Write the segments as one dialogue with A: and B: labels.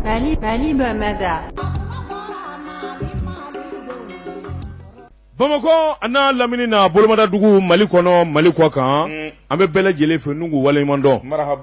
A: Mali Bamada.
B: Bamako ana lamini na bolomada dugu Mali kono Mali kwa kan an bɛ bɛɛ lajɛlen fɛ n'u waleɲuman dɔn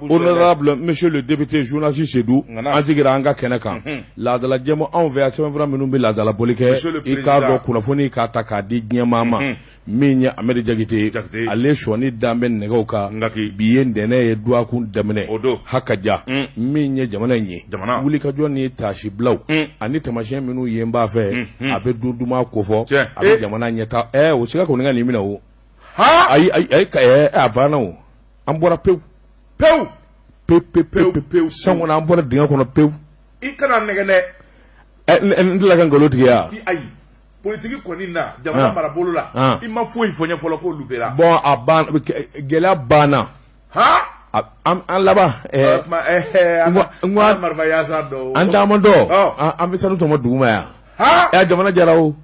B: honorable monsieur le député journaliste Sedou an sigira an ka kɛnɛ kan laadala jɛmu anw fɛ yan sɛbɛnfura minnu bɛ laadala boli kɛ i k'a dɔn kunnafoni k'a ta k'a di diɲɛmaa ma min ye Amadu Jakite ale sɔni dan bɛ nɛgɛw kan bi ye ntɛnɛ ye duwakun daminɛ hakaja min ye jamana in ye wulikajɔ ni taasibilaw ani tamasiyɛn minnu ye n b'a fɛ a bɛ du duman kofɔ a bɛ jamana ɲɛta o siga kɔni ka nin minɛ o ayi a banna o an bɔra pewu san kɔnɔ an bɔra dingɛ kɔnɔ pewu
C: i kana nɛgɛ dɛ
B: n tila ka nkalon tigɛ yan
C: ayi politiki kɔni na jamana marabolo la i ma foyi fɔ ɲɛ fɔlɔ ko olu bɛra
B: bon a ban gɛlɛya banna an laban
C: maraba yaasa dɔw
B: an caman dɔn an bɛ sanu tɔmɔ dugu ma yan jamana jara o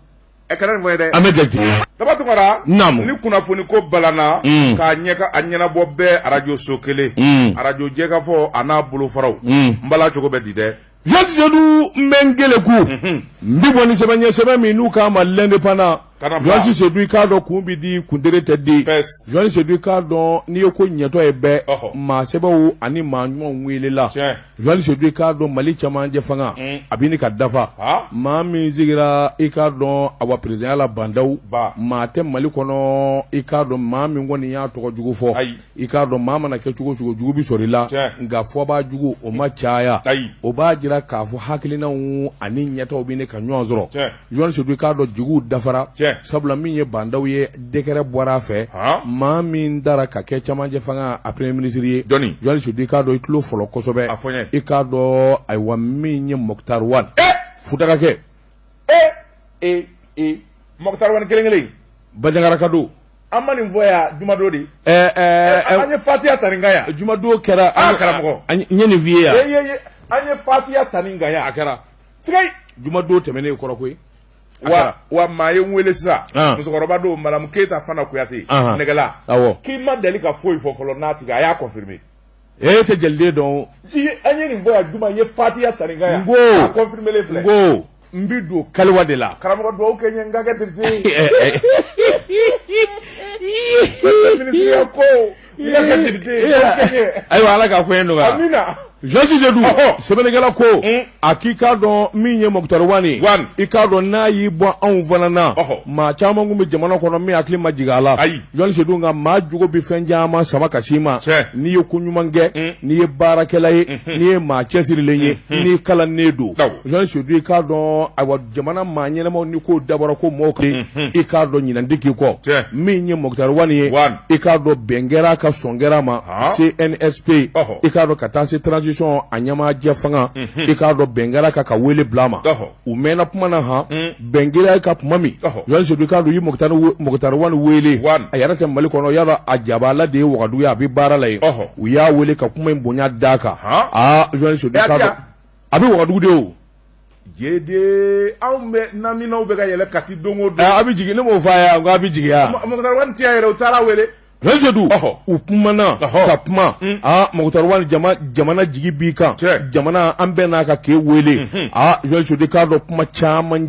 C: kana nin fɔ ye dɛ
B: an bɛ jate
C: daba tɔgɔra
B: naamu
C: ni kunnafoni ko balanna k'a ɲɛnabɔ bɛɛ arajo so kelen arajo jɛ ka fɔ a n'a bolofaraw n bala cogo bɛ di dɛ
B: Jean Sedou n bɛ n gele ku n bɛ bɔ ni sɛbɛn ye sɛbɛn min n'u k'a ma l'indépendant Jean Sedou i k'a dɔn kun bɛ di kuntere tɛ di Jean Sedou i k'a dɔn n'i ye ko ɲɛtɔ ye bɛɛ maa sɛbɛnw ani maa ɲumanw welela Jean Sedou i k'a dɔn Mali cɛmancɛ fanga a bɛ ɲini ka dafa maa min sigira i k'a dɔn awa président la bandaw maa tɛ Mali kɔnɔ i k'a dɔn maa min kɔni y'a tɔgɔ jugu fɔ i k'a dɔn maa mana kɛ cogo cogo jugu bi sɔrɔ i la nka fɔbaa jugu o ma caya o b'a jira k'a fɔ hakilinaw ani ɲɛtaw bɛ ne ka ɲɔgɔn sɔrɔ Jean Sedou i k'a dɔn juguw dafara sabula min ye bandaw ye décret bɔra a fɛ maa min dara ka kɛ cɛmancɛ fanga a premier ministre ye Jean Sedou i k'a dɔn i tulo fɔlɔ kosɛbɛ i k'a dɔn ayiwa min ye Mokhtar Wane futakakɛ
C: Mokhtar Wane kelen
B: Bandiagara ka don
C: an ma nin fɔ yan jumadon de an ye fatiya ta nin kan yan
B: jumadon kɛra
C: karamɔgɔ
B: n ye nin f'i ye yan
C: an ye fatiya ta nin kan yan
B: a kɛra
C: sigai
B: jumadon tɛmɛnen kɔrɔ koyi
C: wa maa ye n wele sisan musokɔrɔba don Madame Keyita Fana Kuyate nɛgɛla k'i ma deli ka foyi fɔ fɔlɔ n'a tigi a y'a confirmer
B: e tɛ jɛliden dɔn
C: an ye nin fɔ yan juma ye fatiya ta nin kan yan a confirmer le filɛ
B: n ko n bɛ don kaliwa de la
C: karamɔgɔ dugawu kɛ n ye n ka kɛ député ministre ko n ka kɛ député
B: ayiwa Ala ka ko ye nɔgɔya
C: amina
B: Jean Sedou sɛbɛnnikɛla ko a k'i k'a dɔn min ye Mokhtar Wane i k'a dɔn n'a y'i bɔ anw fana na maa caman kun bɛ jamana kɔnɔ min hakili ma jigin a la Jean Sedou nka maa jogo bɛ fɛn caman sama ka s'i ma n'i ye ko ɲuman kɛ n'i ye baarakɛla ye n'i ye maa cɛsirilen ye n'i kalannen don Jean Sedou i k'a dɔn ayiwa jamana maa ɲɛnamaw ni ko dabɔra ko mɔɔw kan i k'a dɔn ɲinandi k'i kɔ min ye Mokhtar Wane ye i k'a dɔn bɛn kɛra ka sɔn kɛra ma CNSP i k'a dɔn ka taa se transition a ɲɛmaajɛ fanga i k'a dɔn bɛnkɛra ka wele bila ma u mɛnna kuma na bɛnkɛra ka kuma min Jean Sedou i k'a dɔn i ye Mokhtar Wane wele a yɛrɛ tɛ Mali kɔnɔ yala a jabala de ye Wagadugu ye a bɛ baara la yen u y'a wele ka kuma in bonya d'a kan Jean Sedou i k'a dɔn a bɛ Wagadugu de o
C: jede anw bɛ naminaw bɛ ka yɛlɛ Kati don o don
B: a bɛ jigin ne m'o fɔ a ye n ko a bɛ jigin yan
C: Mokhtar Wane tɛ yɛrɛ u taara wele
B: Jean Sedou u kumana ka kuma Mokhtar Wane jamana jigi b'i kan jamana an bɛɛ n'a ka k'e wele Jean Sedou k'a dɔn kuma caman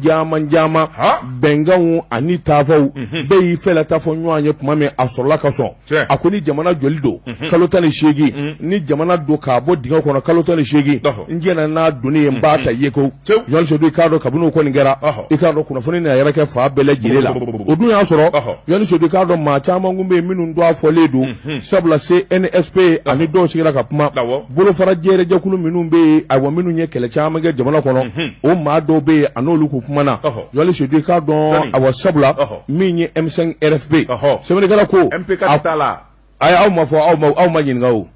B: bɛnkanw ani taafaw bɛɛ y'i fɛ la taa fɔ ɲɔgɔn ye kuma min a sɔrɔla ka sɔn a ko ni jamana joli don kalo 18 ni jamana don k'a bɔ dingɛ kɔnɔ kalo 18 n jɛna n'a donni ye n b'a ta ye ko Jean Sedou k'a dɔn kabini o kɔni kɛra i k'a dɔn kunnafoni na yɛrɛ kɛ fa bɛɛ lajɛlen la o dun y'a sɔrɔ Jean Sedou k'a dɔn maa caman kun bɛ yen minnu a fɔlen don sabula CNSP ani dɔw sigira ka kuma bolofara jɛrɛjɛkulu minnu bɛ yen ayiwa minnu ye kɛlɛ caman kɛ jamana kɔnɔ o maa dɔw bɛ yen a n'olu k'u kumana Jean Sedou k'a dɔn ayiwa sabula min ye M5 RFP sɛbɛnnikɛla ko
C: MPK t'a la
B: ayi aw ma fɔ aw ma ɲininka o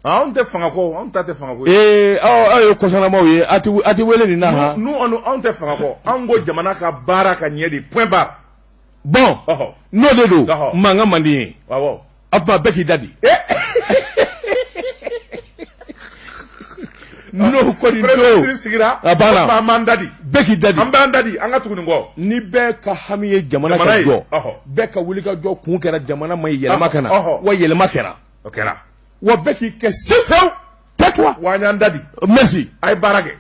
C: anw tɛ fanga kɔ anw ta tɛ fanga kɔ
B: aw ye kɔsannamaw ye a tɛ wele nin na ha
C: anw tɛ fanga kɔ anw ko jamana ka baara ka ɲɛ de point barre
B: bon n'o de don mankan man di ye a tuma bɛɛ k'i da di n'o kɔni don
C: sigira
B: a banna
C: an b'an da di
B: bɛɛ k'i da di
C: an b'an da di an ka tugu nin kɔ
B: ni bɛɛ ka hami ye jamana ka jɔ bɛɛ ka wuli ka jɔ kun kɛra jamana ma yɛlɛma ka na wa yɛlɛma kɛra
C: o kɛra
B: wa bɛɛ k'i kɛ sisan tais-toi
C: wa an y'an da di
B: merci
C: a ye baara kɛ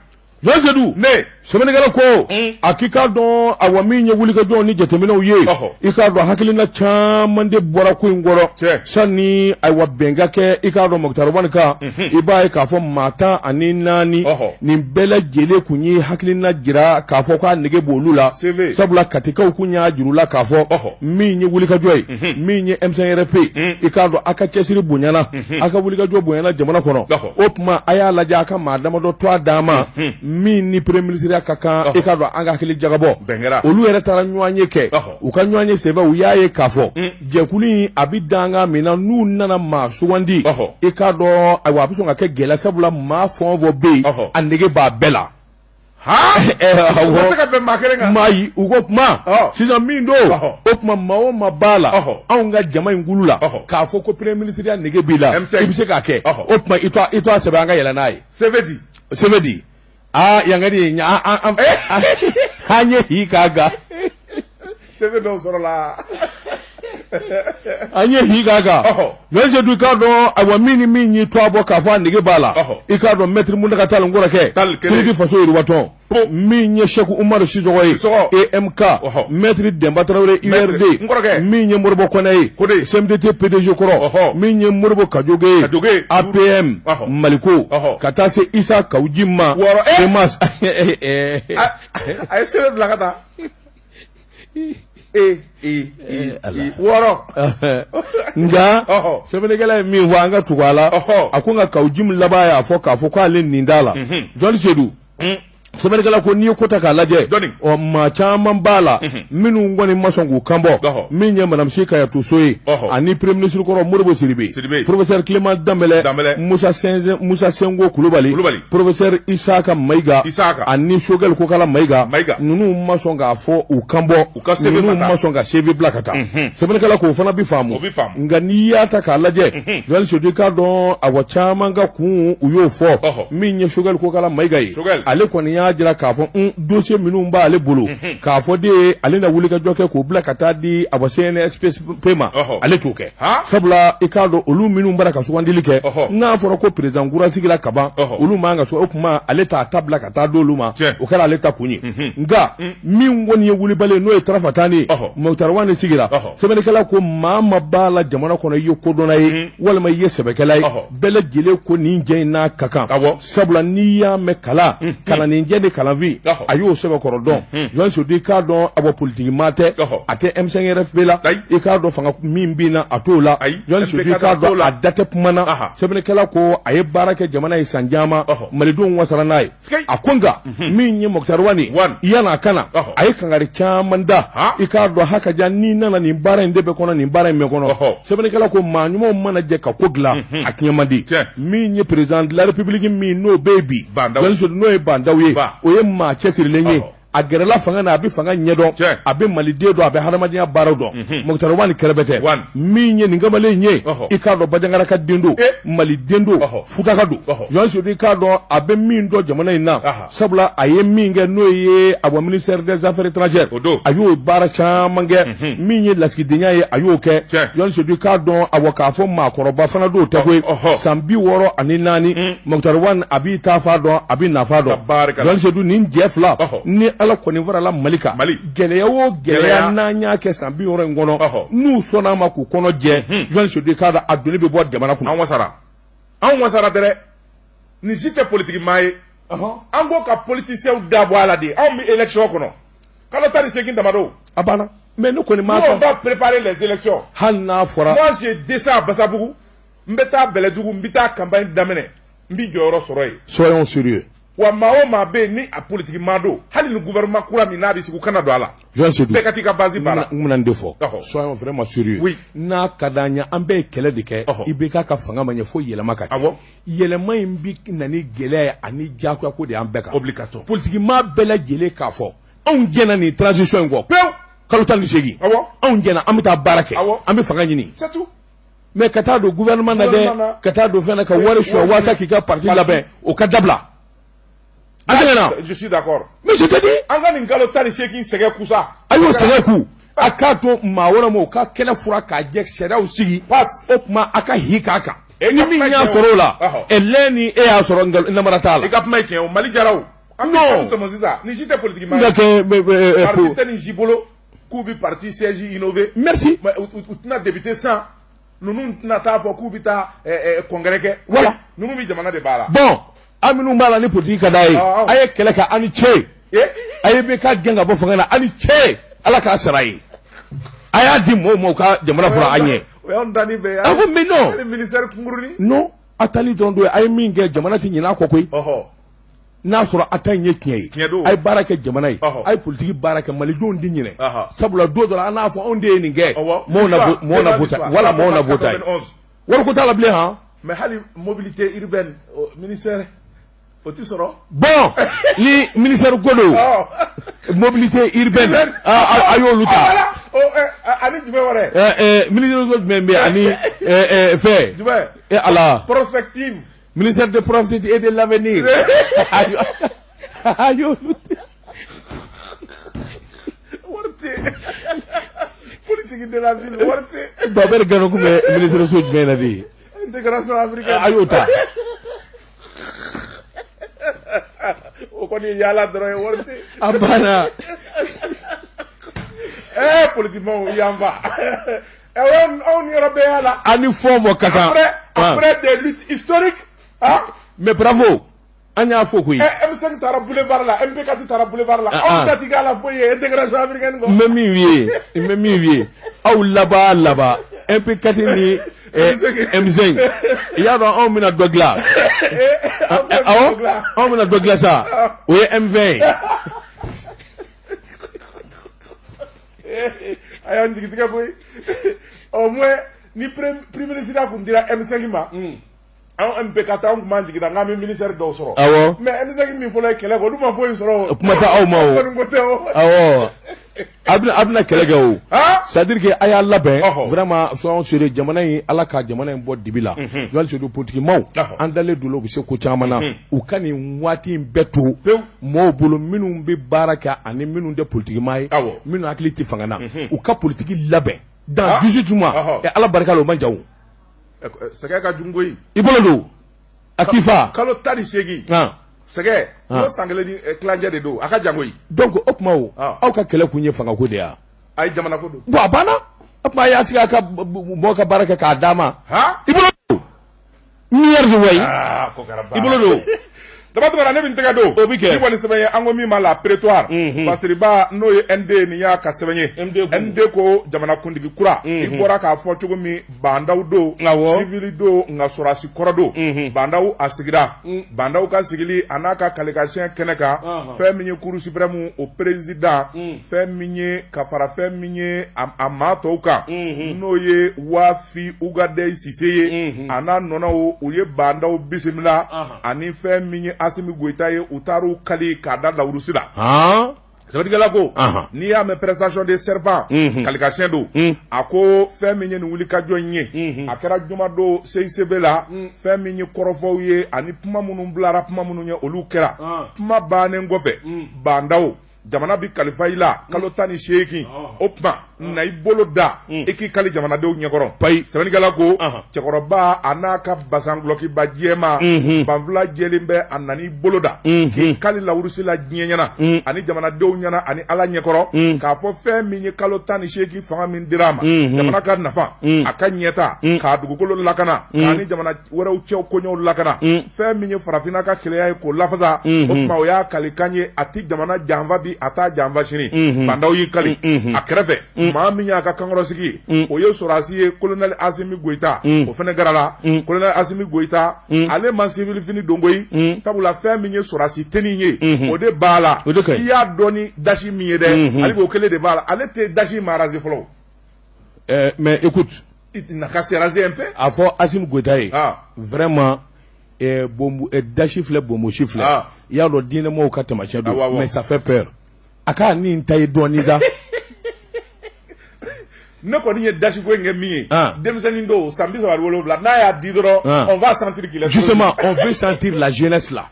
B: jɔn sedu
C: ne
B: sɛbɛnnikɛla ko a k'i k'a dɔn awa min ye wulikajɔw ni jateminɛw ye i k'a dɔn hakilina caman de bɔra ko in kɔrɔ sanni ayiwa bɛnka kɛ i k'a dɔn Mukutari Wani kan i b'a ye k'a fɔ maa 14 nin bɛɛ lajɛlen kun ye hakilina jira k'a fɔ k'a nege b'olu la sabula katikaw kun y'a jiru la k'a fɔ min ye wulikajɔ ye min ye M5RFP i k'a dɔn a ka cɛsiri bonyana a ka wulikajɔ bonyana jamana kɔnɔ o tuma a y'a lajɛ a ka maa damadɔ to a dan ma min ni premier ministre ka kan i k'a dɔn an ka hakili jagabɔ olu yɛrɛ taara ɲɔgɔn ye kɛ u ka ɲɔgɔn ye sɛbɛ u y'a ye k'a fɔ jɛkulu in a bɛ danga min na n'u nana maa sugandi i k'a dɔn ayiwa a bɛ sɔn ka kɛ gɛlɛya sabula maa fɛn o fɛn bɛ yen a nege b'a bɛɛ la. Mayi u ko kuma sisan min don o tuma maa o maa b'a la anw ka jama in kulu la k'a fɔ ko premier ministre ya nege b'i la i bɛ se k'a kɛ o tuma i to a sɛbɛn an ka yɛlɛ n'a ye sɛbɛn di yangadi an ye hi k'a ga
C: sɛbɛn dɔw sɔrɔla
B: an ye hi k'a ga jɔn sedu i k'a dɔn ayiwa min ni min y'i to a bɔ k'a fɔ a nege b'a la i k'a dɔn mɛtiri Muntaka Tall n kɔrɔkɛ Siriki faso yiriwatɔ min ye Seku Umaru Sisɔkɔ ye EMK mɛtiri Demba Tarawele URD min ye Modibo Kɔnɛ ye CMDT PDG kɔrɔ min ye Modibo Kajoge ye APM Maliko ka taa se Isa Kawuji ma Semas
C: a ye sɛbɛn bila ka taa wɔɔrɔ
B: nka sɛbɛnnikɛla ye min fɔ an ka tugu a la a ko nka Kawuji min laban y'a fɔ k'a fɔ k'ale nin t'a la jɔnni sedu sɛbɛnnikɛla ko n'i ye ko ta k'a lajɛ maa caman b'a la minnu kɔni ma sɔn k'u kanbɔ min ye madame Si Kayatu So ye ani premier ministre kɔrɔ Modibo Sidibe professeur Clément Danbɛlɛ Musa Sengo Kulubali professeur Isaka Mayiga ani Sogɛl Kokala Mayiga ninnu ma sɔn k'a fɔ u kanbɔ ninnu ma sɔn ka CV bila ka taa sɛbɛnnikɛla k'o fana bi faamu nka n'i y'a ta k'a lajɛ jɔnni sedu k'a dɔn awa caman ka kun u y'o fɔ min ye Sogɛl Kokala Mayiga ye ale kɔni y'a jira k'a fɔ dossier minnu b'ale bolo k'a fɔ de ale na wulikajɔ kɛ k'o bila ka taa di a CNSP ma ale t'o kɛ sabula i k'a dɔn olu minnu bara ka sugandili kɛ n'a fɔra ko président Gurasigi la kaban olu man ka so o kuma ale t'a ta bila ka taa d'olu ma o kɛra ale ta kun ye nka min kɔni ye wulibali n'o ye Tarafa Tani ye Mukutari Wani sigira sɛbɛnnikɛla ko maa ma b'a la jamana kɔnɔ i ye kodɔnna ye walima i ye sɛbɛkɛla ye bɛɛ lajɛlen ko nin jɛ in n'a ka kan sabula n'i y'a mɛn kalannin jɛ de kalanfin a y'o sɛbɛn kɔrɔ dɔn jɔn sedu i k'a dɔn a bɔ politiki maa tɛ a tɛ M5RFP la i k'a dɔn fanga min bɛ na a t'o la jɔn sedu i k'a dɔn a da tɛ kuma na sɛbɛnnikɛla ko a ye baara kɛ jamana ye san caman malidenw wasara n'a ye a ko nka min ye Mukutari Wani yan'a kana a ye kangari caman da i k'a dɔn hakaja n'i nana nin baara in de bɛ kɔnɔ nin baara in bɛ kɔnɔ sɛbɛnnikɛla ko maa ɲumanw mana jɛ ka ko dilan a tiɲɛ man di min ye président de la république min n'o bɛ bi jɔn sedu n'o ye Bandaw ye o ye maa cɛsirilen ye a gɛrɛla fanga na a bɛ fanga ɲɛdɔn a bɛ maliden dɔn a bɛ hadamadenya baaraw dɔn Mukutari Wani kɛrɛfɛ tɛ min ye nin kamalen ye i k'a dɔn Bajangara ka den don maliden don Futaka don jɔn sedu i k'a dɔn a bɛ min dɔn jamana in na sabula a ye min kɛ n'o ye a bɔ ministère des affaires étrangères a y'o baara caman kɛ min ye lasigidenya ye a y'o kɛ jɔn sedu i k'a dɔn a bɔ k'a fɔ maakɔrɔba fana don tɛ koyi san 64 Mukutari Wani a b'i ta fa dɔn a bɛ nafa dɔn jɔn sedu nin jɛ fila ni ala kɔni farala Mali kan gɛlɛya o gɛlɛya n'an y'a kɛ san 60 in kɔnɔ n'u sɔnna ma k'u kɔnɔ jɛ jɔn sedu k'a dɔn a doni bɛ bɔ jamana kɔnɔ
C: anw wasara dɛrɛ nin si tɛ politiki maa ye an ko ka politisiyɛnw dabɔ a la de anw bɛ élection kɔnɔ kalo 18 damadɔ
B: a banna mais ne kɔni m'a
C: on va préparer les élections
B: hali n'a fɔra
C: moi j'ai descend à Basabugu n bɛ taa Bɛlɛdugu n bɛ taa campagne daminɛ n bɛ jɔyɔrɔ sɔrɔ yen
B: soyons sérieux
C: wa maa o maa bɛ yen ni a politiki maa don hali ni gouvernement kura min n'a bɛ sigi u kana don a la
B: jɔn sedu
C: bɛɛ ka t'i ka base baara
B: n bɛna nin de fɔ soyons vraiment sérieux n'a ka d'an ye an bɛɛ ye kɛlɛ de kɛ i bɛ k'a ka fanga ma ɲɛ fo yɛlɛma ka kɛ yɛlɛma in bɛ na ni gɛlɛya ye ani diyagoya ko de y'an bɛɛ kan
C: obligatoire
B: politiki maa bɛɛ lajɛlen k'a fɔ anw jɛna nin transition in kɔ pewu kalo 18 anw jɛna an bɛ taa baara kɛ an bɛ fanga ɲini
C: c'est tout
B: mais ka taa don gouvernement na dɛ ka taa don fɛn na ka wari suwa walasa k'i ka parti labɛn o ka dabila.
C: Je suis d'accord.
B: Mais je te dis.
C: An ka nin kalo 18 sɛgɛ kusa.
B: A y'o sɛgɛ ku. A k'a to maa wɛrɛ ma o ka kɛnɛ fura k'a jɛ sariyaw sigi. o tuma a ka hi k'a kan. ni min y'a sɔrɔ o la. ɛlɛ ni e y'a sɔrɔ namara t'a la.
C: I ka kuma ye tiɲɛ o Mali jara o.
B: Non.
C: Ni j'étais politique ma.
B: D'accord.
C: Parti ni jibolo kubi parti siège innové.
B: Merci.
C: Mais ou tna député sans nous na ta fo kubi ta congrès ke.
B: Voilà.
C: Nous mi jamana de bala.
B: Bon, aminu mala ni politique kadaye. Aye keleka ani che. Aye be ka genga bo fanga na ani che. Ala ka sarai. Aya di mo ka jamana fura anye.
C: On dani be.
B: Ah bon mais non.
C: Le ministère nguruni.
B: Non, atali don do aye minge jamana ti nyina kokoi. N'a sɔrɔ a ta ɲɛ tiɲɛ ye a ye baara kɛ jamana ye a ye politiki baara kɛ malidenw di ɲinɛ sabula don dɔ la an n'a fɔ anw de ye nin kɛ mɔɔw na vota wala mɔɔw na vota ye wari ko t'a la bilen han.
C: mais hali mobilité urbaine ministère o ti sɔrɔ.
B: bon ni ministère ko don mobilité urbaine a y'olu ta.
C: ani jumɛn wɛrɛ.
B: ministère jumɛn bɛ ani fɛn.
C: jumɛn.
B: ala.
C: prospective.
B: Ministère de prospérité et de l'avenir.
C: Politique de la ville, Warte.
B: Babel Ganoku, ministre de Sud Benadi.
C: Intégration africaine.
B: Ayota.
C: Au connaît Yala Droy, Warte.
B: Abana.
C: Politiquement, il y en va. On y aura là.
B: Ani Fovo Kaka.
C: Après des luttes historiques.
B: Mais bravo. Anya Fokui.
C: M5 Tara Boulevard là, MP4 Tara Boulevard là. On a dit qu'à la fois, intégration africaine.
B: Même oui. Ou là-bas. MP4 ni M5. Il y a un homme à Dogla. On a Dogla ça. Oui, M20.
C: Ayan jigitika boy. Au moins, ni premier ministre a kundira M5 ma. An MP4 an kuma jigida nga mi ministère do soro.
B: Awo.
C: Mais M5 mi folo kele ko duma fo soro.
B: Kuma ta aw ma o. Awo. Abna kɛlɛkɛ o. C'est à dire que a y'a labɛn vraiment soyons sérieux jamana in ala ka jamana in bɔ dibi la. Joal Seydou politique maaw an dalen don u bɛ se ko caman na u ka nin waati in bɛɛ to mɔɔw bolo minnu bɛ baara kɛ ani minnu tɛ politique maa ye minnu hakili tɛ fanga na u ka politique labɛn dans 18 mois ala barika la o man jan o.
C: Sɛgɛ ka jungo yi.
B: I bolo don a k'i fa.
C: Kalo 18. Sɛgɛ o san kelen ni kilancɛ de don a ka jango yi.
B: Donc o tuma o aw ka kɛlɛ kun ye fanga ko de ya.
C: A ye jamana ko don.
B: Bon a banna o tuma a y'a sigi a ka mɔgɔ ka baara kɛ k'a d'a ma. I bolo don. Milliard de wayi.
C: Ko kɛra baara.
B: I bolo don.
C: Daba tuma ne bɛ n tɛgɛ don.
B: O bɛ kɛ.
C: Ni kɔni sɛbɛn ye an ko min ma la prétoire. Basiriba n'o ye ND nin y'a ka sɛbɛn ye. ND ko jamana kuntigi kura. I bɔra k'a fɔ cogo min bandaw don. Civil don nka sɔrɔsi kɔrɔ don. Bandaw a sigira. Bandaw ka sigili a n'a ka kalikasiyɛn kɛnɛ kan. Fɛn min ye Cour suprême o président. Fɛn min ye ka fara fɛn min ye a maa tɔw kan. N'o ye Wafi Ugadei Sise ye. A n'a nɔnɔw u ye bandaw bisimila. Ani fɛn min ye Assimi Goïta ye u taar'u kali k'a da lawurusi la. Sɛbɛnnikɛla ko n'i y'a mɛn prestation de serpent kalikasiyɛn don a ko fɛn min ye nin wulikajɔ in ye a kɛra juma don CICB la fɛn min ye kɔrɔfɔw ye ani kuma minnu bilara kuma minnu ye olu kɛra kuma bannen kɔfɛ bandaw jamana bi kalifa i la kalo 18 o tuma na i bolo da i k'i kali jamanadenw ɲɛkɔrɔ sɛbɛnnikɛla ko cɛkɔrɔba a n'a ka basangulɔkiba jɛma banfula jɛlen bɛ a nana i bolo da k'i kali lawurusi la diɲɛ ɲɛna ani jamanadenw ɲɛna ani ala ɲɛkɔrɔ k'a fɔ fɛn min ye kalo 18 fanga min dir'a ma jamana ka nafa a ka ɲɛta k'a dugukolo lakana k'a ni jamana wɛrɛw cɛw koɲɛw lakana fɛn min ye farafinna ka kɛlɛya ye k'o lafasa o tuma o y'a kalikan ye a ti jamana janfa bi a t'a janfa sini bandaw y'i kali a kɛrɛfɛ maa min y'a ka kankɔrɔsigi o ye sɔrɔdasi ye colonel Assimi Goïta o fɛnɛ garala colonel Assimi Goïta ale ma civil fini don koyi sabula fɛn min ye sɔrɔdasi teni ye o de b'a la i y'a dɔn ni dasi min ye dɛ ale b'o kelen de b'a la ale tɛ dasi ma raser fɔlɔ.
B: Mais écoute
C: il n'a qu'à se raser un peu.
B: A fɔ Assimi Goïta ye vraiment dasi filɛ bonbosi filɛ i y'a dɔn diinɛmɔgɔw ka taamasiyɛn don mais ça fait peur a ka nin ta ye dɔɔnin sa.
C: Ne kɔni ye dasi ko in kɛ min ye denmisɛnnin don san 37 n'a y'a di dɔrɔn on va sentir qu'il est
B: justement on veut sentir la jeunesse là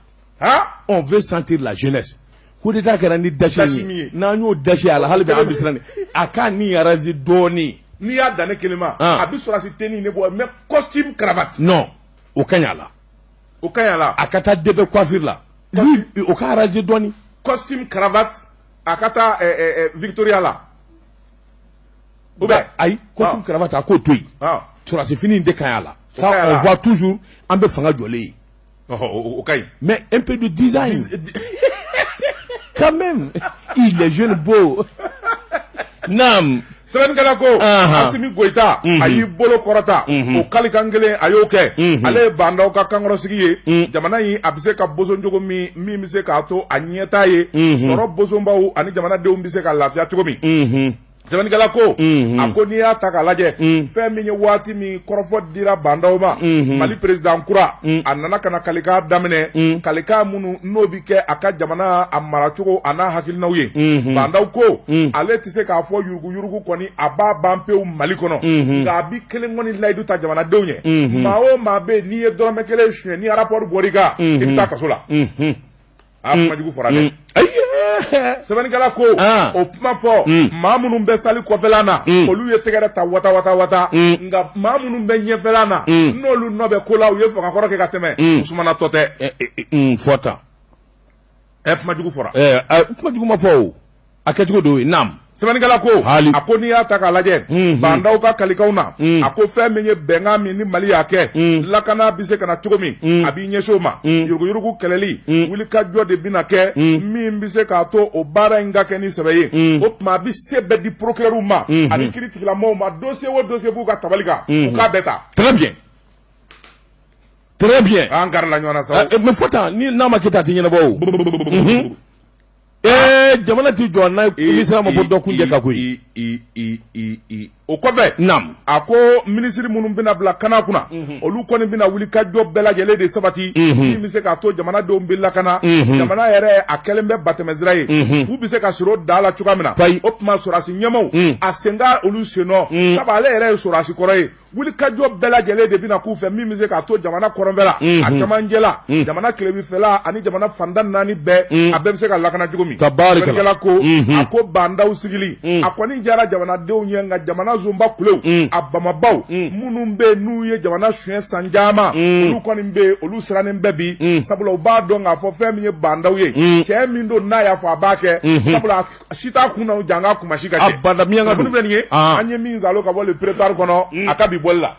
B: on veut sentir la jeunesse coup d'état kɛra ni dasi min ye n'an y'o dasi a la hali bi an bɛ siran a ka nin raser dɔɔnin
C: n'i y'a dan ne kelen ma a bɛ sɔrɔdasi tenue ne bɔ mais costume cravate
B: non o ka ɲi a la
C: o ka ɲi a la
B: a ka taa DB coiffure la lui au ka raser doni
C: costume cravate akata Victoria là
B: ayi costume cravate a ko toyi sura c'est fini de kayala ça on voit toujours en be fanga jolé
C: okay
B: mais un peu de design quand même il est jeune beau nam
C: Seben kala ko Asimi Goita ayi bolo korata o kali kangele ayoke ale bandaw ka kangoro sigiye jamana yi abise ka bozo njogo mi mise ka to anyeta ye soro bozo mbaw ani jamana de umbise ka lafia tigo mi Seben kala ko akoni ya taka laje fe mi wati mi korofo dira bandaw ma mali president kura anana kana kalika damene kalika munu nobi ke aka jamana amara tigo ana hakil nawye bandaw ko ale tise ka fo yurugu koni aba bampew mali kono nga bi kelen ngoni laydu ta jamana dewnye mawo mabe ni e dorome kele shwe ni rapport boriga ibta kasola majugu forade Seben kala ko o kuma fo mamunu be sali kofelana olu ye tegere ta wata nga mamunu be nyefelana nolu nobe kola u ye fo ka koroke ka teme usmana tote
B: fota
C: majugu fora
B: majugu ma fo aketigo do nam
C: Seben kala ko akoni ya taka laje bandaw ka kalikauna ako fe menye benga mi ni mali yake lakana bise kana tugomi abi nyesoma yurugu keleli wuli ka jode binake mi bise ka to o bara ngake ni sebeye o ma bi sebe di procureur ma ani critique la mo ma dossier bu ka tabalika o ka beta
B: très bien
C: angar la nyona sa
B: me fota ni na makita tinyana bo jamana ti jɔ na misira ma bɔ dɔ kun jɛ ka koyi
C: o kɔfɛ
B: nam
C: a ko minisiri minnu bɛna bila kana kunna olu kɔni bɛna wuli ka jɔ bɛɛ lajɛlen de sabati min bɛ se k'a to jamanadenw bɛ lakana jamana yɛrɛ a kɛlen bɛ batɛmɛsira ye fu bɛ se ka sɔrɔ da la cogoya min na o tuma sɔrɔsi ɲɛmaw a sen ka olu sen nɔ sabu ale yɛrɛ ye sɔrɔsi kɔrɔ ye wuli ka jɔ bɛɛ lajɛlen de bɛna k'u fɛ min bɛ se k'a to jamana kɔrɔnfɛla a cɛmancɛ la jamana tilebinfɛla ani jamana fanda naani bɛɛ a bɛɛ bɛ se ka lakana cogo min tabarikala ko a ko bandaw sigili a kɔni jara jamanadenw ye nka jamana zumba kulew a bamabaw minnu bɛ n'u ye jamana suɲɛ san caman olu kɔni bɛ olu sirannen bɛɛ bi sabula u b'a dɔn k'a fɔ fɛn min ye bandaw ye cɛ min don n'a y'a fɔ a b'a kɛ sabula si t'a kun na janga kumasi ka kɛ
B: abadamiyanga
C: don filɛ nin ye an ye min zalo ka bɔ le prétoire kɔnɔ a ka bi bɔli la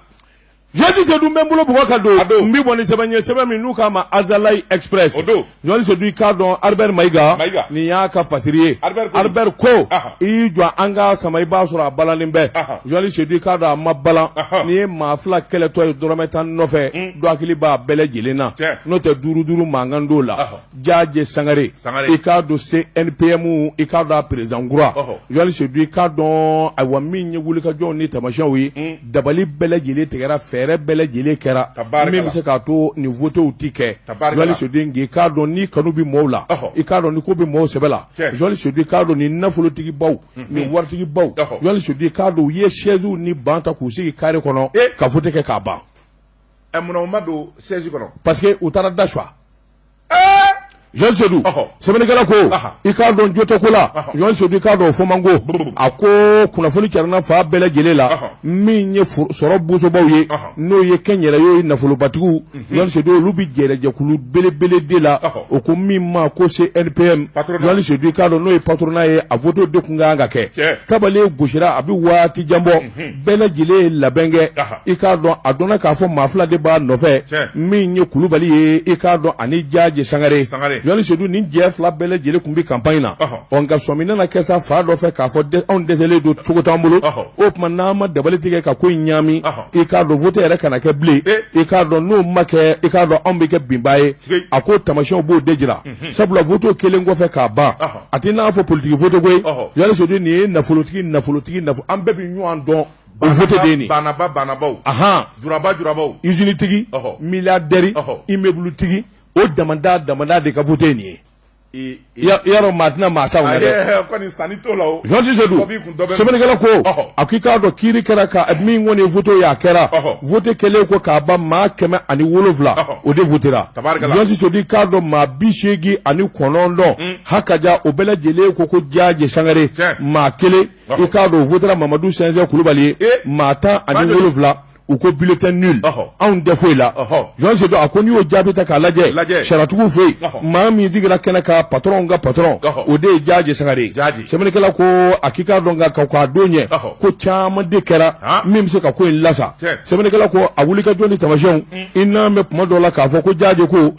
B: Jɔnsi se dun bɛ n bolo bɔgɔ ka don n bɛ bɔ ni sɛbɛn ye sɛbɛn min n'u k'a ma Azalaï Express
C: o don
B: jɔnsi se dun i k'a dɔn Albert Maïga nin y'a ka fasiri ye Albert ko i y'i jɔ an ka sama i b'a sɔrɔ a balannen bɛ jɔnsi se dun i k'a dɔn a ma balan n'i ye maa fila kɛlɛtɔ ye dɔrɔmɛ tan nɔfɛ dɔ hakili b'a bɛɛ lajɛlen na n'o tɛ duuru mankan d'o la Jaaje Sangare i k'a dɔn CNPM i k'a dɔn a président kura jɔnsi se dun i k'a dɔn ayiwa min ye wulikajɔw ni tamasiyɛnw ye dabali bɛɛ lajɛlen tigɛra fɛɛrɛ bɛɛ lajɛlen kɛra min bɛ se k'a to nin votew ti kɛ Joël Sodin i k'a dɔn ni kanu bɛ mɔɔw la i k'a dɔn ni ko bɛ mɔɔw sɛbɛ la Joël Sodin i k'a dɔn ni nafolotigibaw ni waritigibaw Joël Sodin i k'a dɔn u ye chaises ni ban ta k'u sigi carré kɔnɔ ka vote kɛ k'a ban
C: munna u ma don chaise kɔnɔ
B: parce que u taara da choix Joël Sodou sɛbɛnnikɛla ko i k'a dɔn jo tɛ ko la Joël Sodou i k'a dɔn o fɔ man ko a ko kunnafoni carinna fa bɛɛ lajɛlen la min ye sɔrɔ bosobaw ye n'o ye kɛnyɛrɛyew ye nafolobatigiw Joël Sodou olu bi jɛrɛjɛkulu belebele de la o ko min ma ko CNPM Joël Sodou i k'a dɔn n'o ye patronat ye a vote de kun kan ka kɛ tabale gosira a bi waati jan bɔ bɛɛ lajɛlen ye labɛn kɛ i k'a dɔn a dɔnna k'a fɔ maa fila de b'a nɔfɛ min ye Kulubali ye i k'a dɔn ani Jaaje Sangare Joël Sodou ni jɛ fila bɛɛ lajɛlen kun bi campagne na nka sɔmi nana kɛ sa fa dɔ fɛ k'a fɔ anw dɛsɛlen don cogo t'an bolo o tuma n'an ma dabali tigɛ ka ko in ɲaami i k'a dɔn vote yɛrɛ kana kɛ bilen i k'a dɔn n'o ma kɛ i k'a dɔn anw bɛ kɛ binba ye a ko tamasiyɛnw b'o de jira sabula vote kelen kɔfɛ k'a ban a tɛ n'a fɔ politiki vote koyi Joël Sodou nin ye nafolotigi an bɛɛ bi ɲɔgɔn dɔn o vote de nin
C: banabaw jurabaw
B: usine-tigi milliardaire immeuble tigi o damanda de ka vote nin ye yaro maa tɛna maa sa dɛ Joël Sodou sɛbɛnnikɛla ko a k'i k'a dɔn kiiri kɛra ka min kɔni ye vote ye a kɛra vote kɛlen ko k'a ban maa 107 o de votera Joël Sodou k'a dɔn maa 89 hakaja o bɛɛ lajɛlen ko Jaaje Sangare maa 1 i k'a dɔn o votera Mamadu Sɛnsɛn Kulubali ye maa 17 u ko bulletin nul anw tɛ foyi la Jean Seydou a ko n'i y'o jaabi ta k'a lajɛ sariyatigiw fɛ yen maa min sigira kɛnɛ ka patron ka patron o de ye Jaaje Sangare sɛbɛnnikɛla ko a k'i k'a dɔn k'a don ɲɛ ko caman de kɛra min bɛ se ka ko in lasa sɛbɛnnikɛla ko a wulikajɔ ni tamasiyɛnw i n'an bɛ kuma dɔw la k'a fɔ ko Jaaje ko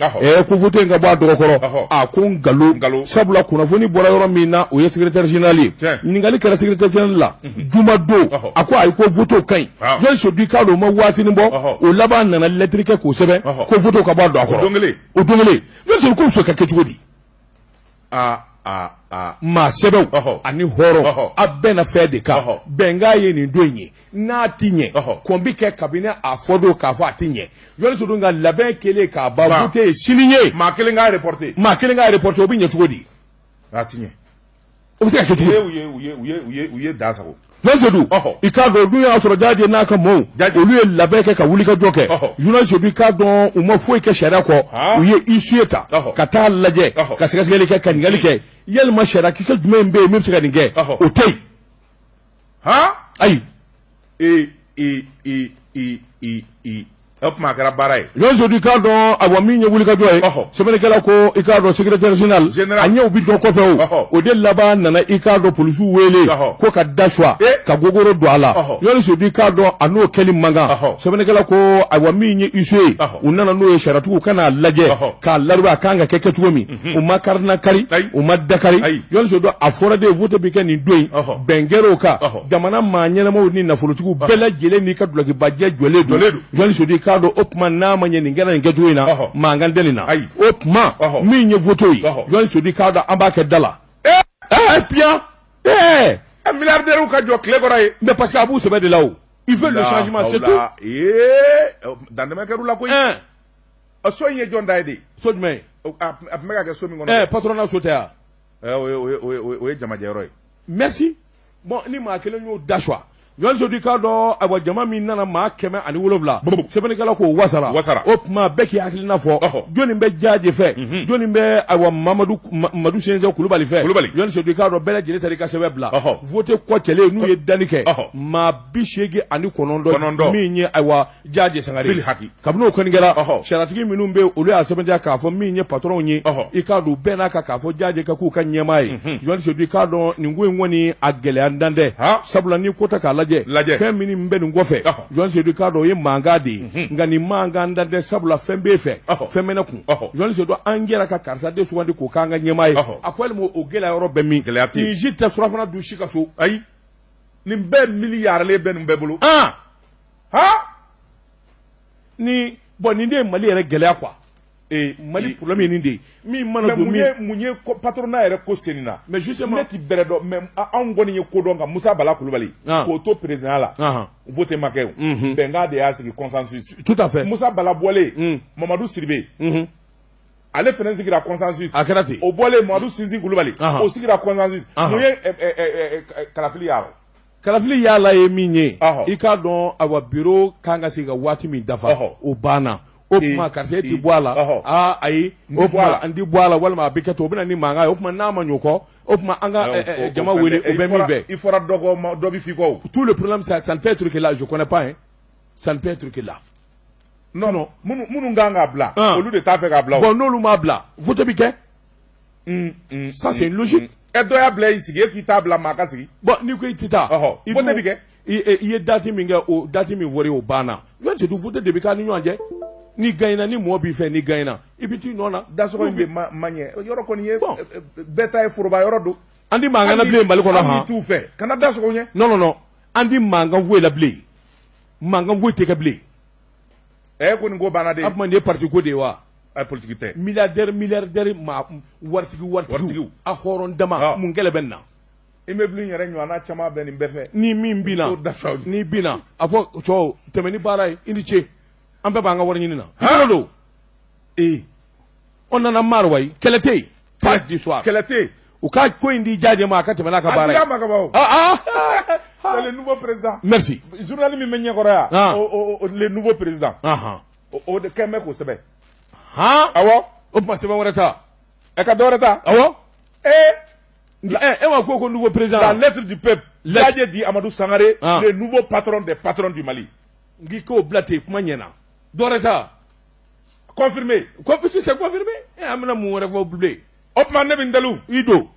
B: ko vote in ka bɔ a dɔgɔkɔrɔ a ko nkalon sabula kunnafoni bɔra yɔrɔ min na o ye secrétaire général ye ɲininkali kɛra secrétaire général la juma don a ko ayi ko vote ka ɲi Jean Seydou k'a dɔn o ma waatinin bɔ o laban nana lettre kɛ k'o sɛbɛn ko vote ka bɔ a don a kɔrɔ o don kelen Jean Seydou ko muso ka kɛ cogo di maa sɛbɛw ani hɔrɔn a bɛɛ na fɛn de kan bɛnkan ye nin don in ye n'a ti ɲɛ kɔn bi kɛ kabini a fɔ don k'a fɔ a ti ɲɛ Jean Seydou ka labɛn kelen k'a ban vote ye sini ye
C: maa kelen k'a reporter
B: o bɛ ɲɛ cogo di
C: a ti ɲɛ
B: o bɛ se ka kɛ cogo di
C: u ye da sago
B: Jean Seydou i k'a dɔn dun y'a sɔrɔ Jaaje n'a ka mɔɔw olu ye labɛn kɛ ka wulikajɔ kɛ Jean Seydou i k'a dɔn u ma foyi kɛ sariya kɔ u ye issue ta ka taa lajɛ ka sɛgɛsɛgɛli kɛ ka ɲininkali kɛ yalima sariyakisɛ jumɛn bɛ yen min bɛ se ka nin kɛ o tɛ yen ayi
C: o tuma a kɛra baara ye
B: Jean Seydou i k'a dɔn awa min ye wulikajɔ ye sɛbɛnnikɛla ko i k'a dɔn secrétaire général a ɲɛw bi dɔn kɔfɛ o de laban nana i k'a dɔn polisiw wele ko ka da suwa ka gogoro don a la Jean Seydou i k'a dɔn a n'o kɛli man kan sɛbɛnnikɛla ko awa min ye issue ye u nana n'o ye sariyatigiw ka n'a lajɛ k'a lariba a kan ka kɛ kɛcogo min u ma karina kari u ma dakari Jean Seydou a fɔra de vote bi kɛ nin don in bɛn kɛr'o kan jamana maa ɲɛnamaw ni nafolotigiw bɛɛ lajɛlen n'i ka dulɔkibajɛ jɔlen don Jean Seydou k'a dɔn o tuma n'a ma ɲɛ nin kɛra nin kɛcogo in na mankan tɛ nin na o tuma min ye vote ye Jean Seydou k'a dɔn an b'a kɛ da la piyan
C: milliardaires ka jɔ tile kɔrɔ ye
B: mais parce que a b'u sɛbɛ de la o il veut le changement c'est tout
C: dandɛmɛ kɛr'u la koyi so in ye jɔn da ye de
B: so jumɛn
C: a tun bɛ ka kɛ so min kɔnɔ
B: patronat so tɛ wa
C: o ye jamajɛyɔrɔ ye
B: merci bon ni maa kelen y'o da suwa Jean Seydou k'a dɔn awa jama min nana maa 107 sɛbɛnnikɛla k'o wasara o tuma bɛɛ k'i hakilina fɔ jɔnni bɛ Jaaje fɛ jɔnni bɛ awa Mamadu Sɛnɛsɛ Kulubali fɛ Jean Seydou k'a dɔn bɛɛ lajɛlen taara i ka sɛbɛn bila vote kɔcɛlen n'u ye danni kɛ maa 89 min ye awa Jaaje Sangare kabini o kɔni kɛra sariyatigi minnu bɛ olu y'a sɛbɛntiya k'a fɔ min ye patron ye i k'a dɔn bɛɛ n'a ka k'a fɔ Jaaje ka k'u ka ɲɛmaa ye Jean Seydou k'a dɔn nin ko in kɔni a gɛlɛya dan tɛ sabula n'i ko ta k'a lajɛ fɛn min bɛ nin kɔfɛ Jean Seydou k'a dɔn o ye mankan de ye nka nin mankan dan tɛ sabula fɛn b'e fɛ fɛn bɛ ne kun Jean Seydou an yɛrɛ ka karisa de sugandi k'o k'an ka ɲɛmaa ye a ko walima o gɛlɛya yɔrɔ bɛ min nin si tɛ surafana dun si ka so
C: ayi nin bɛɛ miliyarelen bɛ nin bɛɛ bolo
B: ni bon nin de ye Mali yɛrɛ gɛlɛya quoi Mali problème ye nin de ye min mana don
C: mun ye patronat yɛrɛ ko senni na mais justement ne ti bɛrɛ dɔn mais anw kɔni ye ko dɔn ka Musa Bala Kulubali k'o to président la vote ma kɛ o bɛnkan de y'a sigi consensus
B: tout à fait
C: Musa Bala bɔlen Mamadu Sidibe ale fɛnɛ sigira consensus
B: a kɛra ten
C: o bɔlen Mamadu Sinsin Kulubali o sigira consensus mun ye Kalafili y'a
B: Kalafili yala ye min ye i k'a dɔn awa bureau kan ka se ka waati min dafa o banna o tuma karisa e ti bɔ a la ayi o tuma an ti bɔ a la walima a bɛ kɛ to o bɛ na ni mankan ye o tuma n'a ma ɲɔ kɔ o tuma an ka jama wele o bɛ min fɛ
C: i fɔra dɔ bɛ f'i kɔ
B: tout le problème ça ne peut être que là je connais pas hein ça ne peut être que là
C: non minnu kan k'a bila olu de t'a fɛ k'a bila
B: bon n'olu m'a bila vote bi kɛ ça c'est une logique
C: dɔ y'a bila i sigi e k'i t'a bila maa ka sigi
B: bon n'i ko i ti taa
C: vote bi kɛ
B: i ye date min kɛ o date min fɔra o banna Jean Seydou vote de bɛ k'a ni ɲɔgɔn cɛ ni gagnera ni mɔgɔ b'i fɛ ni gagnera i bɛ t'i nɔ na
C: dasɔgɔ in bɛ ma ɲɛ yɔrɔ kɔni ye bɛɛ ta ye foroba yɔrɔ don
B: an di mankan na bilen Mali kɔnɔ
C: han t'u fɛ kana dasɔgɔ ɲɛ
B: non an di mankan foyi la bilen mankan foyi tɛ kɛ bilen
C: ko nin ko banna de
B: a tuma nin ye parti ko de ye wa
C: politique tɛ
B: milliardaire maa waritigi a hɔrɔn dama mun kɛlɛ bɛ nin na
C: immeuble yɛrɛ ɲɔgɔnna caman bɛ nin bɛɛ fɛ
B: ni min binna ni binna a fɔ cɛw tɛmɛ ni baara ye i ni ce an bɛɛ b'an ka wari ɲini na i don on nana marre wa kɛlɛ tɛ yen kɛlɛ du soir
C: kɛlɛ tɛ yen
B: u ka ko in di Jaaje ma a ka tɛmɛ n'a ka baara ye
C: a dira ma ka ban c'est le nouveau président
B: merci
C: journal min bɛ ɲɛkɔrɔ yan le nouveau président o de kɛn bɛ k'o sɛbɛn awɔ
B: o tuma sɛbɛn wɛrɛ ta
C: ka dɔ wɛrɛ ta
B: awɔ e ma ko nouveau président
C: la lettre du peuple Jaaje dit Amadou Sangare le nouveau patron des patrons du Mali
B: ngi ko blate kuma ɲɛna dɔrɛta
C: confirmé
B: c'est confirmé amina mun wɛrɛ fɔ bilen
C: o tuma ne bɛ dalu
B: i do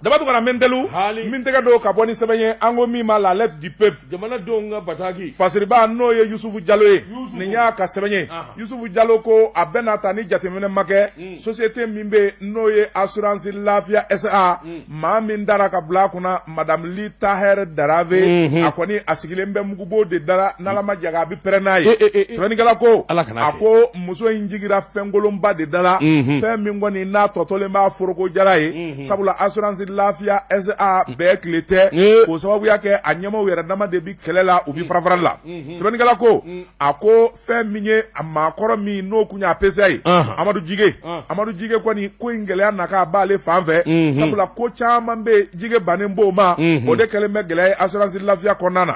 C: daba tugara min dalu min tɛgɛ don ka bɔ ni sɛbɛn ye an ko min ma la lettre du peuple
B: jamanadenw ka bataki
C: fasiriba n'o ye Yusufu Jalo ye nin y'a ka sɛbɛn ye Yusufu Jalo ko a bɛna ta ni jateminɛ ma kɛ société min bɛ n'o ye assurance lafiya SA maa min dara ka bila kunna madame Li Taher Darave a kɔni a sigilen bɛ mugubo de dara n'ala ma jaga a bɛ pɛrɛn n'a ye sɛbɛnnikɛla ko a ko muso in jigira fɛnkolonba de dara fɛn min kɔni n'a tɔtɔlen b'a foroko jara ye sabula assurance lafiya SA bɛɛ tile tɛ k'o sababuya kɛ a ɲɛmaaw yɛrɛ dama de bi kɛlɛ la u bi fara la sɛbɛnnikɛla ko a ko fɛn min ye a maakɔrɔ min n'o kun y'a PCA ye Amadu Jige kɔni ko in gɛlɛya na ka b'ale fan fɛ sabula ko caman bɛ Jige bannen b'o ma o de kɛlen bɛ gɛlɛya ye assurance lafiya kɔnɔna na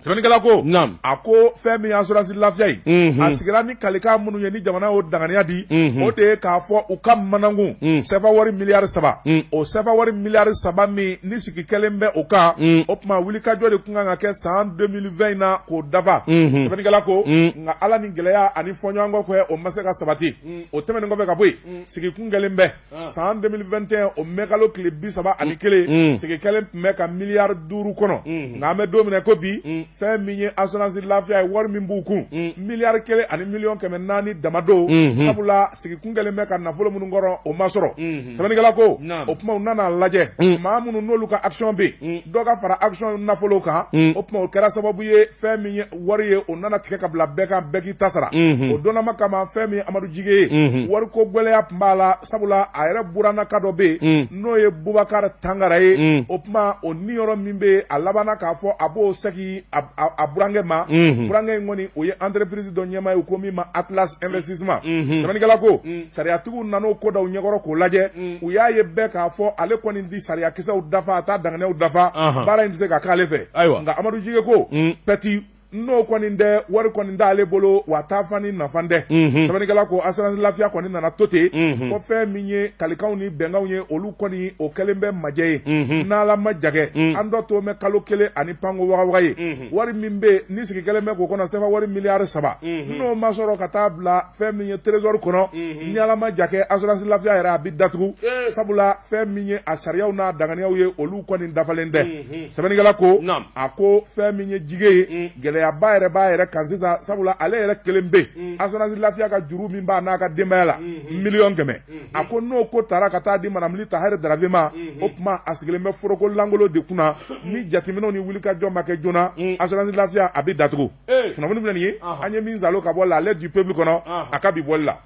C: sɛbɛnnikɛla ko a ko fɛn min assurance lafiya ye a sigira ni kalikan minnu ye ni jamana y'o danganiya di o de ye k'a fɔ u ka manakun CFA wari miliyari 3 o CFA wari miliyari 3 min ni sigi kɛlen bɛ o kan o tuma wulikajɔ de kun kan ka kɛ san 2020 na k'o dafa sɛbɛnnikɛla ko nka ala ni gɛlɛya ani fɔɲɔgɔnkɔ kɛ o ma se ka sabati o tɛmɛnen kɔfɛ ka bɔ yen sigi kun kɛlen bɛ san 2021 o mɛkalo tile 31 sigi kɛlen tun bɛ ka miliyari 5 kɔnɔ nka an bɛ don min na ko bi fɛn min ye assurance lafiya ye wari min b'u kun miliyari 1 ani miliyɔn 400 damado sabula sigi kun kɛlen bɛ ka nafolo minnu kɔrɔ o ma sɔrɔ sɛbɛnnikɛla ko o tuma u nana lajɛ maa minnu n'olu ka action bɛ dɔ ka fara action nafolo kan o tuma o kɛra sababu ye fɛn min ye wari ye o nana tigɛ ka bila bɛɛ kan bɛɛ k'i ta sara o donnama kama fɛn min ye Amadu Jige ye wari ko gɛlɛya tun b'a la sabula a yɛrɛ buranaka dɔ bɛ yen n'o ye Bubakar Tangara ye o tuma o niyɔrɔ min bɛ a labanna k'a fɔ a b'o sɛki a burankɛ ma burankɛ in kɔni o ye entreprise dɔ ɲɛmaa ye ko min ma Atlas Investissement sɛbɛnnikɛla ko sariyatigiw nan'o ko da u ɲɛkɔrɔ k'o lajɛ u y'a ye bɛɛ k'a fɔ ale kɔni di sariyakisɛw dafa a t'a danganiyaw dafa baara in tɛ se ka k'ale fɛ nka Amadu Jige ko pɛti n'o kɔni tɛ wari kɔni t'ale bolo wa taa fani nafan tɛ sɛbɛnnikɛla ko assurance lafiya kɔni nana to ten fɔ fɛn min ye kalikanw ni bɛnkanw ye olu kɔni o kɛlen bɛ majɛ ye n'ala ma jagɛ an dɔ to mɛ kalo 1 ani panko wagawaga ye wari min bɛ ni sigi kɛlen bɛ k'o kɔnɔ CFA wari miliyari 3 n'o ma sɔrɔ ka taa bila fɛn min ye trésor kɔnɔ ni ala ma jagɛ assurance lafiya yɛrɛ a bi datugu sabula fɛn min ye a sariyaw n'a danganiyaw ye olu kɔni dafalen tɛ sɛbɛnnikɛla ko a ko fɛn min ye Jige ye gɛlɛya ba yɛrɛ b'a yɛrɛ kan sisan sabula ale yɛrɛ kelen bɛ assurance lafiya ka juru min b'a n'a ka denbaya la miliyɔn 100 a ko n'o ko taara ka taa di madame Li Taher Darave ma o tuma a sigilen bɛ foroko langolo de kunna ni jateminɛw ni wulikajɔ ma kɛ joona assurance lafiya a bɛ datugu kunnafoni filɛ nin ye an ye min zalo ka bɔ la lettre du peuple kɔnɔ a ka bi bɔli la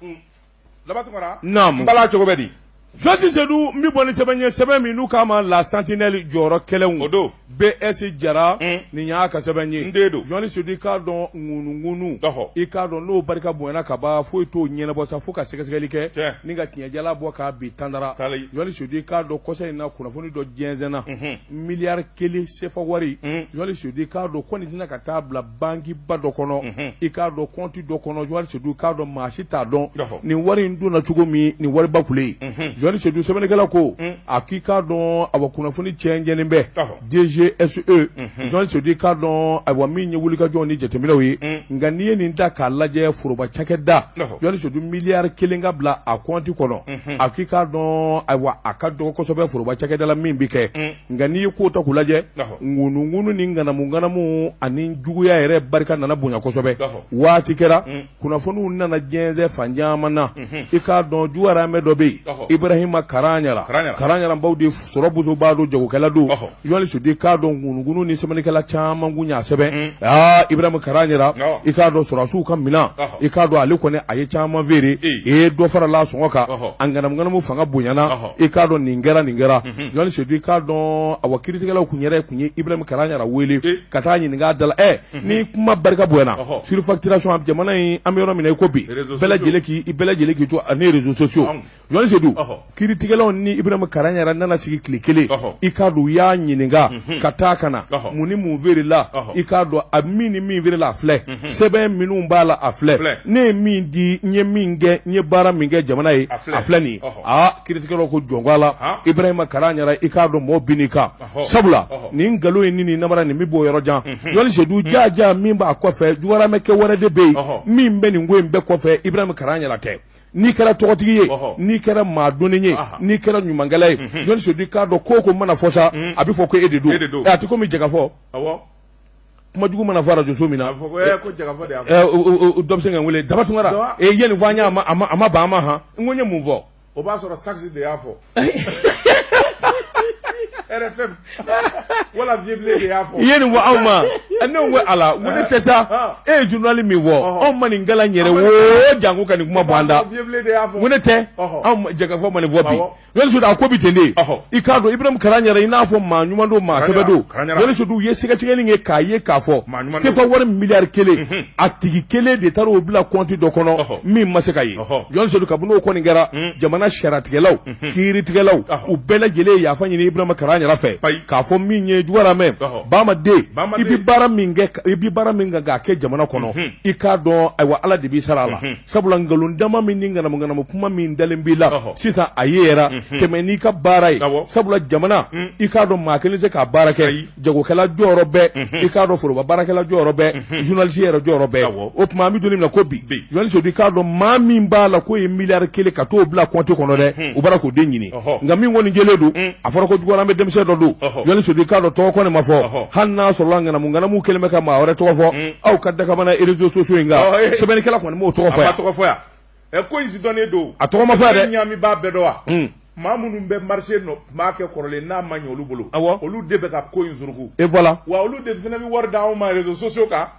C: laban tungara n bala cogo bɛ di
B: Josi Seydou n bɛ bɔ ni sɛbɛn ye sɛbɛn min n'u k'a ma la sentinelle jɔyɔrɔ kɛlɛnw
C: o don
B: BS Jara nin y'a ka sɛbɛn ye
C: n den don
B: Josi Seydou i k'a dɔn ŋunuŋunu i k'a dɔn n'o barika bonyana ka ban foyi t'o ɲɛnabɔ sa fo ka sɛgɛsɛgɛli kɛ ni ka tiɲɛjala bɔ k'a bi tandara Josi Seydou i k'a dɔn kɔsa in na kunnafoni dɔ jɛnsɛnna miliyari 1 CFA wari Josi Seydou i k'a dɔn kɔni tɛna ka taa bila bankiba dɔ kɔnɔ i k'a dɔn compte dɔ kɔnɔ Josi Seydou i k'a dɔn maa si t'a dɔn nin wari in donna cogo min nin wari ba kule Josi Seydou sɛbɛnnikɛla ko a k'i k'a dɔn a wa kunnafoni cɛnjɛnnen bɛ DGSE Josi Seydou i k'a dɔn a wa min ye wulikajɔw ni jateminɛw ye nka n'i ye nin ta k'a lajɛ foroba cakɛda Josi Seydou miliyari 1 ka bila a compte kɔnɔ a k'i k'a dɔn ayiwa a ka dɔgɔ kosɛbɛ foroba cakɛda la min bi kɛ nka n'i ye ko ta k'u lajɛ ŋunuŋunu ni ŋanamu ani juguya yɛrɛ barika nana bonya kosɛbɛ waati kɛra kunnafoniw nana jɛnsɛn fan caman na i k'a dɔn juwaramɛ dɔ bɛ yen Ibrahima Karanyara baw de sɔrɔ bozo b'a don jagokɛla don Josi Seydou i k'a dɔn ŋunuŋunu ni sɛbɛnnikɛla caman kun y'a sɛbɛn Ibrahima Karanyara i k'a dɔn sɔrɔsiw ka minan i k'a dɔn ale kɔni a ye caman feere dɔ fara la sɔngɔ kan a ŋanamu fanga bonyana i k'a dɔn nin kɛra Josi Seydou i k'a dɔn a wa kiiritigɛlaw kun ye Ibrahima Karanyara wele ka taa ɲininka a dala ni kuma barika bonyana surfacturation jamana in an bɛ yɔrɔ min na i ko bi bɛɛ lajɛlen k'i to ani réseaux sociaux Josi Seydou kiiritigɛlaw ni Ibrahima Karanyara nana sigi tile kelen i k'a dɔn u y'a ɲininka ka taa ka na mun ni mun feerela i k'a dɔn a min ni min feerela a filɛ sɛbɛn minnu b'a la a filɛ ne ye min di n ye min kɛ n ye baara min kɛ jamana ye a filɛ nin ye kiiritigɛlaw ko jɔn a la Ibrahima Karanyara i k'a dɔn mɔɔ bin n'i kan sabula nin nkalon ye nin namara nin min b'o yɔrɔ jan Jɔli Seydou jaaja min b'a kɔfɛ jugaramɛkɛ wɛrɛ de bɛ yen min bɛ nin ko in bɛɛ kɔfɛ Ibrahima Karanyara tɛ n'i kɛra tɔgɔtigi ye n'i kɛra maa dɔnni ye n'i kɛra ɲumankɛla ye Jɔli Seydou k'a dɔn ko mana fɔ sa a bɛ fɔ ko e de don a tɛ komi jagafɔ kuma jugu mana fɔ radio so min na dɔ bɛ se ka n wele Daba Tunkara ye nin fɔ an ye a ma ban a ma han n ko n ye mun fɔ
C: o b'a sɔrɔ saxi de y'a fɔ RFM wala vieux de y'a fɔ
B: i ye nin fɔ anw ma ne ko ala n ko ne tɛ sa e ye journal min fɔ anw ma nin kalan yɛrɛ wo janko ka nin kuma bɔ an da n ko ne tɛ anw jagafɔ ma nin fɔ bi Jɔli Seydou a ko bi ten de i k'a dɔn Ibrahima Karanyara i n'a fɔ maa ɲuman don maa sɛbɛ don Jɔli Seydou u ye sɛgɛsɛgɛli kɛ k'a ye k'a fɔ sefa wari miliyari kelen a tigi kelen de taara o bila compte dɔ kɔnɔ min ma se ka ye Jɔli Seydou kabini o kɔni kɛra jamana sariyatigɛlaw kiiritigɛlaw u bɛɛ lajɛlen yafa ɲini Ibrahima Karanyara fɛ k'a fɔ min ye jugaramɛ Bamaden i bɛ baara min kan k'a kɛ jamana kɔnɔ i k'a dɔn ayiwa Ala de b'i sara a la sabula nkalon dama min ni ŋanamu kuma min dalen b'i la sisan a ye yɛrɛ tɛmɛ n'i ka baara ye sabula jamana i k'a dɔn maa kelen tɛ k'a baara kɛ jagokɛla jɔyɔrɔ bɛɛ i k'a dɔn foroba baarakɛla jɔyɔrɔ bɛɛ journaliste yɛrɛ jɔyɔrɔ bɛɛ o tuma an bɛ don min na ko bi Jɔli Seydou i k'a dɔn maa min b'a la k'o ye miliyari kelen ka t'o bila compte kɔnɔ dɛ u b'a la k'o den ɲini nka min kɔni jɛlen don a fɔra ko juguyaramɛ denmisɛn dɔ don Jɔli Seydou i k'a dɔn tɔgɔ kɔni ma fɔ hali n'a sɔrɔla ŋanamu kelen bɛ ka maa wɛrɛ tɔgɔ fɔ aw ka dakamana réseaux sociaux in kan sɛbɛnnikɛla kɔni m'o tɔgɔ fɔ
C: yan ko in si dɔnnen don
B: a tɔgɔ ma fɔ yan dɛ
C: ɲami b'a bɛɛ dɔn wa maa minnu bɛ marché nɔ maa kɛ kɔrɔlen n'a ma ɲɛ olu bolo olu de bɛ ka ko in suruku
B: et voilà
C: wa olu de fana bɛ wari d'anw ma réseaux sociaux kan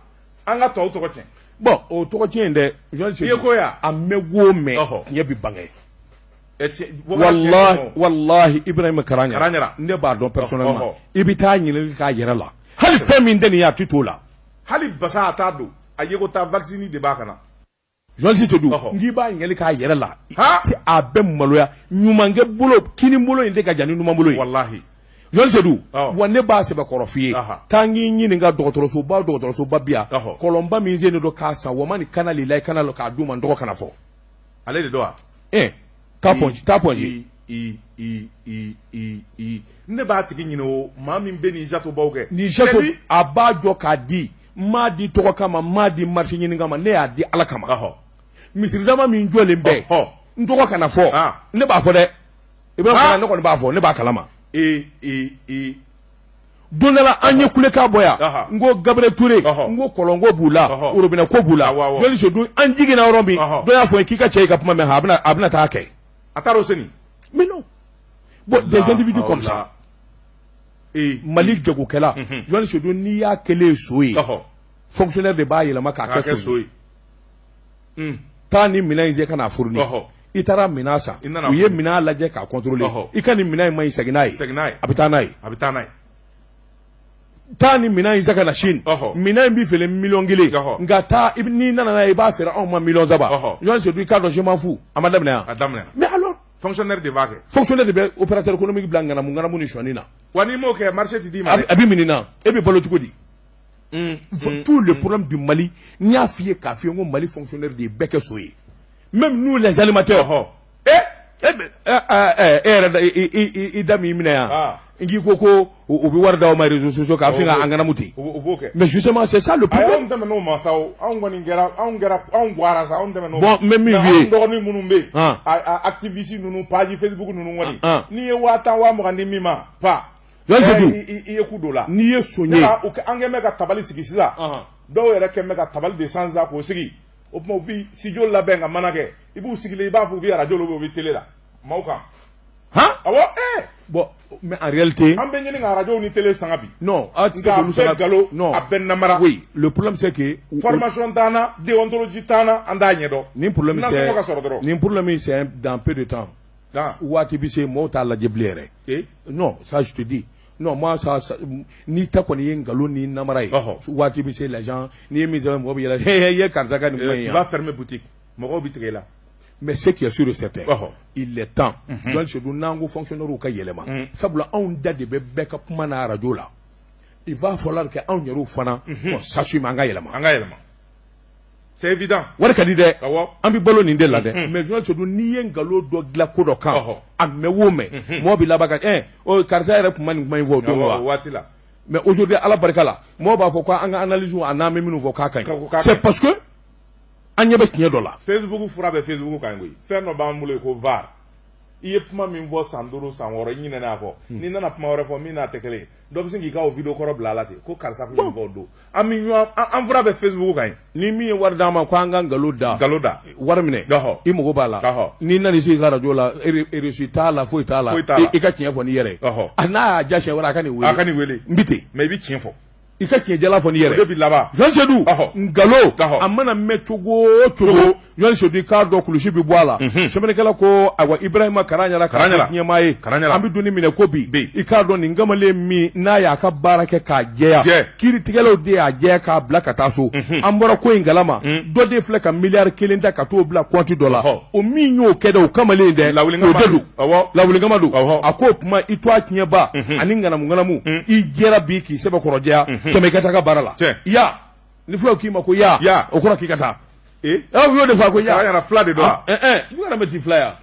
C: an ka tɔw tɔgɔ tiɲɛ
B: bon o tɔgɔ tiɲɛ in dɛ Jɔli Seydou
C: i ye ko ya
B: a mɛn wo mɛn ɲɛ bi bange wallahi Ibrahima Karanyara ne b'a dɔn personnellement i bɛ taa ɲininka k'a yɛrɛ la hali fɛn min tɛ nin ye a tɛ t'o la
C: hali basa a t'a don a ye ko taa vaccine de b'a kana
B: Jɔli Seydou n'i b'a ɲininkali k'a yɛrɛ la a bɛ maloya ɲumankɛ bolo kini bolo in tɛ ka jan ni ɲuman bolo ye
C: wallahi
B: Jɔli Seydou wa ne b'a sɛbɛn kɔrɔ f'i ye taa n k'i ɲininka dɔgɔtɔrɔsoba bi yan kɔlɔnba min sen de don k'a san wa ma nin kana lilayi kana k'a d'u ma n tɔgɔ kana fɔ
C: ale de don wa
B: taa pɔnji
C: ne b'a tigi ɲini o maa min bɛ nin jato baw kɛ
B: nin jato a b'a jɔ k'a di m'a di tɔgɔ kama m'a di marché ɲini kama ne y'a di Ala kama misiridama min jɔlen bɛ n tɔgɔ kana fɔ ne b'a fɔ dɛ i b'a fɔ ne kɔni b'a fɔ ne b'a kalama don dɔ la an ye kulekan bɔ yan n ko Gabriel Touré n ko kɔlɔnko b'u la robinet ko b'u la Jɔli Seydou an jiginna yɔrɔ min dɔ y'a fɔ k'i ka cɛ i ka kuma mɛn a bɛna taa kɛ
C: a taara o seni
B: mais non bon des individus comme ça Mali jagokɛla Jɔli Seydou n'i y'a kɛlen so ye fonctionnaire de b'a yɛlɛma k'a kɛ so ye taa ni minɛn in se ka n'a furu ni i taara minɛn san u ye minɛn lajɛ k'a contrôler i ka nin minɛn in ma ɲi segin n'a ye a bɛ taa n'a ye taa ni minɛn in se ka na Chine minɛn in b'i feere miliyɔn kelen nka taa n'i nana n'a ye i b'a feere anw ma miliyɔn saba Jɔli Seydou i k'a dɔn je m'en fous a ma daminɛ yan mais alors
C: fonctionnaire de b'a kɛ
B: fonctionnaire de bɛ opérateur économique bila ŋanamu ni sɔnni na
C: wa n'i m'o kɛ marché tɛ d'i ma dɛ
B: a bɛ minɛ na e bɛ balo cogo di tout le problème du Mali n y'a f'i ye k'a f'i ye ko Mali fonctionnaire de ye bɛɛ kɛ so ye même nous les animateurs e yɛrɛ i da min minɛ yan n k'i ko u bɛ wari d'aw ma réseaux sociaux k'a bɛ se ka an ŋanamu ten mais justement c'est ça le problème.
C: anw tɛmɛn'o ma sa o anw kɔni kɛra anw bɔra sa anw tɛmɛn'o
B: bon n bɛ min f'i ye
C: anw dɔgɔnin minnu bɛ yen activiste ninnu page Facebook ninnu kɔni n'i ye 50,000 50 di min ma pa
B: Jɔli Seydou
C: i ye ku don la
B: n'i ye son ye
C: an kɛn bɛ ka tabali sigi sisan dɔw yɛrɛ kɛn bɛ ka tabali de sans k'o sigi o tuma u bi studio labɛn ka mana kɛ i b'u sigilen i b'a fɔ u bɛ radio la u bɛ télé la maaw kan awɔ
B: bon mais en réalité
C: an bɛ ɲini ka radio ni télé sanga bi
B: non
C: a bɛɛ galo a bɛɛ namara
B: oui le problème c'est que
C: formation t'an na déontologie t'an na an t'a ɲɛdɔn
B: nin problème c'est dans peu de temps waati bi se mɔgɔw t'a lajɛ bilen yɛrɛ non ça je te dis non moi ça n'i ta kɔni ye nkalon ni namara ye waati bi se les gens n'i ye min sɛbɛn mɔgɔ bɛ yɛlɛ i ye karisa ka nin kuma in yan
C: tu vas fermer boutique mɔgɔw bɛ tigɛ i la
B: mais ce qui est sûr et certain il est temps Joël Sedou n'ango fonctionnaire ka yelema sabula anw da de bɛ bɛɛ ka kuma na radio la il va falloir que anw yɛrɛ fana on s'assume an ka yɛlɛma
C: c'est évident
B: wari ka di dɛ an bɛ balo nin de la dɛ mais Joël Sedou n'i ye nkalon dɔ dilan ko dɔ kan a mɛ wo mɛ mɔgɔ bɛ laban ka o karisa yɛrɛ kuma nin kuma in fɔ o don wa
C: waati la
B: mais aujourd'hui ala barika la mɔgɔ b'a fɔ ko an ka analyse a n'an bɛ minnu fɔ k'a ka ɲi c'est parce que an ɲɛ bɛ tiɲɛ dɔ la
C: Facebook fura bɛ Facebook kan koyi fɛn dɔ b'an bolo ko VAR i ye kuma min fɔ san 5 san 6 i ɲinɛna a kɔ n'i nana kuma wɛrɛ fɔ min n'a tɛ kelen dɔ bɛ se k'i ka o vidéo kɔrɔ bila a la ten ko karisa kun ye fɔ o don an fura bɛ Facebook kan
B: ni min ye wari d'a ma ko an ka nkalon da wari minɛ i mago b'a la n'i nana se i ka radio la reçu t'a la foyi t'a la i ka tiɲɛ fɔ n'i yɛrɛ a n'a y'a ja siɲɛ wɛrɛ a ka nin wele n bi ten
C: mais i bɛ tiɲɛ fɔ
B: i ka tiɲɛ jala fɔ n'i yɛrɛ
C: o de bɛ laban
B: Joël Sedou nkalon a mana mɛn cogo o cogo Joël Sedou i k'a dɔn kulusi bɛ bɔ a la sɛbɛnnikɛla ko ayiwa Ibrahima Karanyara k'a ɲɛmaa ye an bɛ donni minɛ ko bi i k'a dɔn nin kamalen min n'a y'a ka baara kɛ k'a jɛya kiiritigɛlaw de y'a jɛya k'a bila ka taa so an bɔra ko in galama dɔ de filɛ ka miliyari 1 ta ka t'o bila kɔnti dɔ la o min y'o kɛ dɛ o kamalen dɛ o de don lawulinkama don a k'o tuma i to a tiɲɛba ani ŋanamu i jɛra bi k'i sɛbɛn kɔrɔjɛya kɛmɛ i ka taa ka baara la ya ni fulaw k'i ma ko ya o kɔrɔ k'i ka taa aw y'o de fɔ ko ya
C: fila de don
B: Jugaramɛ ti fila ya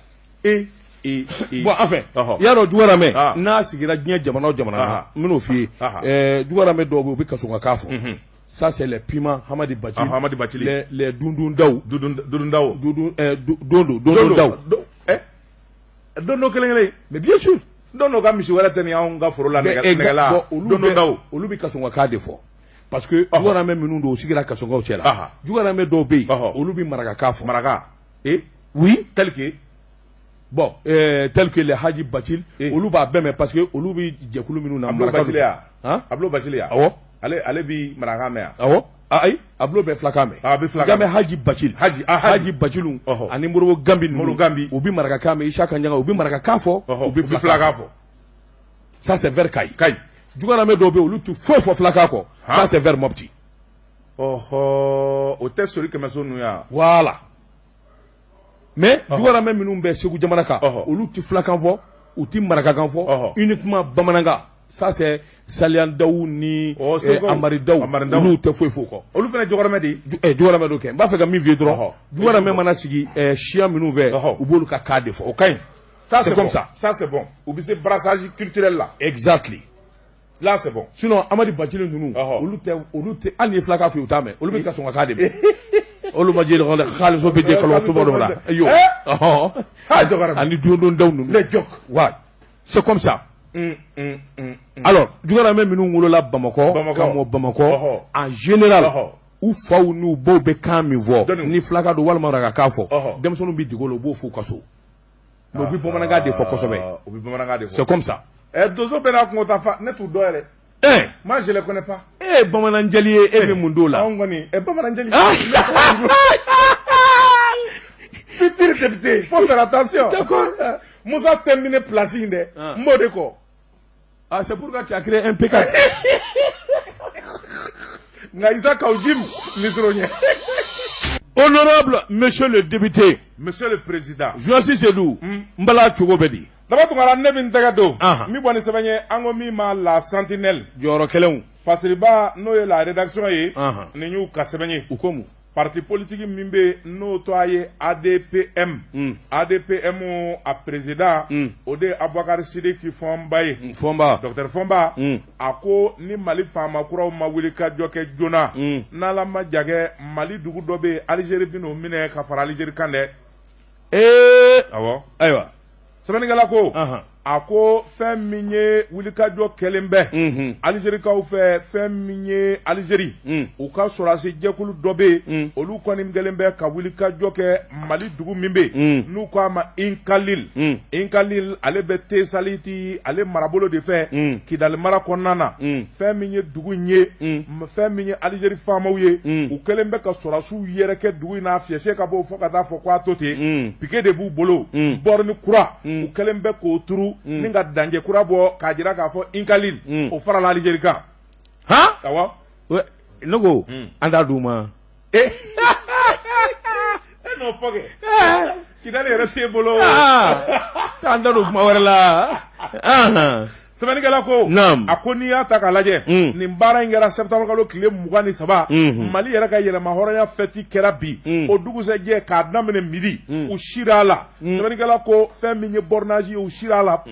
B: bon enfin y'a dɔn Jugaramɛ n'a sigira diɲɛ jamana o jamana na n bɛn'o f'i ye Jugaramɛ dɔw bɛ yen u bɛ kaso ka k'a fɔ ça c'est les piments Hamadi Bacili les dundundaw
C: dondo kelen
B: mais bien sûr
C: dondo ka misi wɛrɛ tɛ ni anw ka foro la nɛgɛla
B: dondodaw olu bɛ kaso ka k'a de fɔ parce que Jugaramɛ minnu don u sigira kasokaw cɛ la Jugaramɛ dɔw bɛ yen olu bɛ marakakan fɔ oui
C: tel que
B: bon tel que les Haji Bacili olu b'a bɛɛ mɛn parce que olu bɛ jɛkulu minnu na
C: Ablo Bacili
B: awɔ
C: ale bi marakakan mɛn
B: awɔ ayi Ablo bɛ filakan mɛn
C: a bɛ filakan
B: mɛn Haji Bacili Haji Bacili ani Modibo Gambi u bɛ marakakan mɛn Isaka Ɲanga u bɛ marakakan fɔ u bɛ filakan fɔ ça c'est vers Kayi Jugaramɛ dɔw bɛ yen olu tɛ foyi fɔ filakan kɔ ça c'est vers Mopti
C: o tɛ sori kɛmɛso ninnu ya
B: voilà mais Jugaramɛ minnu bɛ Segu jamana kan olu tɛ filakan fɔ u tɛ marakakan fɔ uniquement bamanankan ça c'est Saliyandaw ni Amaridaw olu tɛ foyi fɔ kɔ
C: olu fana Jugaramɛ de
B: Jugaramɛ dɔ kɛ n b'a fɛ ka min f'i ye dɔrɔn Jugaramɛ mana sigi siya minnu fɛ u b'olu ka cas de fɔ o ka ɲi
C: ça c'est comme ça c'est bon u bɛ se brassage culturel la
B: exactly
C: là c'est bon
B: sinon Amadi Bacili ninnu olu tɛ hali ni filakan fɔ u t'a mɛn olu bɛ kaso ka cas de mɛn olu ma jeli kɔnɔ xaaliso bɛ di kalo tuba dɔ la ayo ani dundundaw ninnu
C: les jok
B: wa c'est comme ça alors Jugaramɛ minnu wolola Bamakɔ ka mɔ Bamakɔ en général u faw n'u baw bɛ kan min fɔ ni filakan don walima marakakan fɔ denmisɛnninw bɛ dege o la u b'o f'u ka so mais u bɛ bamanankan de fɔ kosɛbɛ c'est comme ça
C: donso bɛɛ n'a kungo ta fa ne t'u dɔn yɛrɛ moi je les connais pas
B: bamananjɛli ye e bɛ mun d'o la
C: anw kɔni bamananjɛli futur député faut faire attention
B: d'accord
C: Musa terminé place in dɛ n b'o de kɔ
B: c'est pour que tu as créé un P4
C: nka Isaka Jim nisoro ɲɛ
B: honorable monsieur le député
C: monsieur le président
B: Joël Sedou n bala cogo bɛ di
C: daba tungara ne bɛ n tɛgɛ don min bɔ ni sɛbɛn ye an ko min ma la sentinelle
B: jɔyɔrɔ kɛlɛnw
C: Fasiriba n'o ye la rédaction ye nin y'u ka sɛbɛn ye
B: u ko mun
C: parti politique min bɛ n'o to a ye ADPM ADPM a président o de ye Abubakari Sidiki Fɔnba ye docteur Fɔnba a ko ni Mali faama kuraw ma wuli ka jɔ kɛ joona n'Ala ma ja kɛ Mali dugu dɔ bɛ yen Algérie bɛ n'o minɛ ka fara Algérie kan dɛ awɔ
B: ayiwa
C: sɛbɛnnikɛla ko a ko fɛn min ye wulikajɔ kɛlen bɛ Algérikaw fɛ fɛn min ye Algérie u ka sɔrɔdasi jɛkulu dɔ bɛ yen olu kɔni kɛlen bɛ ka wulikajɔ kɛ Mali dugu min bɛ yen n'u k'a ma Inkalil Inkalil ale bɛ Tesaliti ale marabolo de fɛ Kidali mara kɔnɔna na fɛn min ye dugu in ye fɛn min ye Algérie faamaw ye u kɛlen bɛ ka sɔrɔdasiw yɛrɛ kɛ dugu in na fiyɛfiyɛ ka bɔ fɔ ka taa fɔ k'a to ten piquet de b'u bolo bɔrɔni kura u kɛlen bɛ k'o turu ni ka danger kura bɔ k'a jira k'a fɔ Inkalil o farala Algérie kan awɔ
B: ne ko an t'a d'u ma
C: e n'o fɔ kɛ Kidali yɛrɛ t'e bolo.
B: K'an da don kuma wɛrɛ la.
C: Sɛbɛnnikɛla ko.
B: Naam.
C: A ko n'i y'a ta k'a lajɛ. Nin baara in kɛra septembre kalo tile 23. Mali yɛrɛ ka yɛlɛma hɔrɔnya fɛti kɛra bi. O dugusɛjɛ k'a daminɛ midi. U sira a la. Sɛbɛnnikɛla ko fɛn min ye bornage ye u sira a la.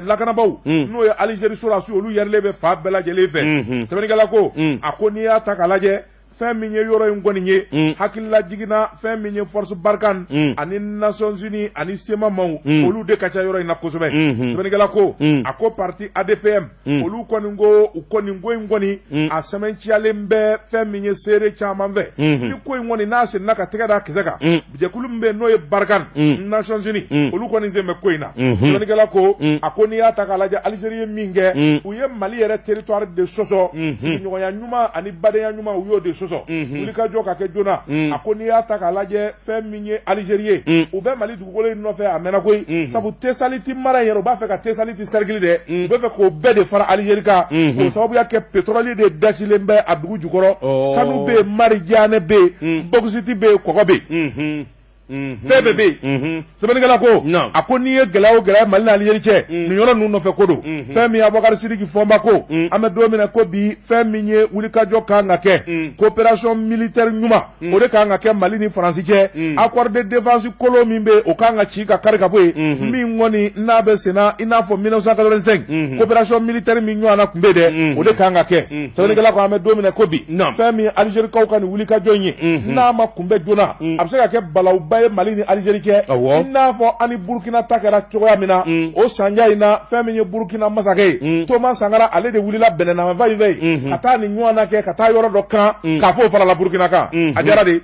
C: Lakanabaw. N'o ye Algérie sɔrɔdasiw olu yɛrɛlen bɛ fa bɛɛ lajɛlen fɛ. Sɛbɛnnikɛla ko. A ko n'i y'a ta k'a lajɛ. Fɛn min ye yɔrɔ in kɔni ye hakilila jiginna fɛn min ye force Barkhane ani Nations Unies ani SEMA maw olu de ka ca yɔrɔ in na kosɛbɛ sɛbɛnnikɛla ko a ko parti ADPM olu kɔni ko u kɔni ko in kɔni a sɛmɛnciyalen bɛ fɛn min ye seere caman fɛ ni ko in kɔni n'a senna ka tɛgɛ da kisɛ kan jɛkulu min bɛ n'o ye Barkhane Nations Unies olu kɔni sen bɛ ko in na sɛbɛnnikɛla ko a ko n'i y'a ta k'a lajɛ Algérie ye min kɛ u ye Mali yɛrɛ territoire de sɔsɔ sigiɲɔgɔnya ɲuman ani badenya ɲuman u y'o de sɔsɔ wuli ka jɔ ka kɛ joona a ko n'i y'a ta k'a lajɛ fɛn min ye Algérie ye u bɛ Mali dugukolo in nɔfɛ a mɛnna koyi sabu Tesaliti mara in yɛrɛ u b'a fɛ ka Tesaliti cercle dɛ u bɛ fɛ k'o bɛɛ de fara Algérie kan o sababuya kɛ pétrole de dasilen bɛ a dugu jukɔrɔ sanu bɛ yen Marijane bɛ yen bauxite bɛ yen kɔgɔ bɛ yen fɛn bɛɛ bɛ yen sɛbɛnnikɛla ko a ko n'i ye gɛlɛya o gɛlɛya Mali ni Algérie cɛ nin yɔrɔ ninnu nɔfɛ ko don fɛn min Abubakar Sidiki fɔnba ko an bɛ don min na ko bi fɛn min ye wulikajɔ kan ka kɛ coopération militaire ɲuman o de kan ka kɛ Mali ni Faransi cɛ accord de défense kolo min bɛ o kan ka ci ka kari ka bɔ yen min kɔni n'a bɛ senna i n'a fɔ 1985 coopération militaire min ɲɔgɔn na tun bɛ dɛ o de kan ka kɛ sɛbɛnnikɛla ko an bɛ don min na ko bi fɛn min Algérie kaw ka nin wulikajɔ in ye n'a ma kunbɛn joona a bɛ se ka kɛ balawuba ye Mali ni Algérie cɛ i n'a fɔ ani Burkina ta kɛra cogoya min na o sanja in na fɛn min ye Burkina masakɛ ye Thomas Sankara ale de wulila Bɛnɛnamafan in fɛ ka taa nin ɲɔgɔn na kɛ ka taa yɔrɔ dɔ kan k'a fɔ o farala Burkina kan a diyara de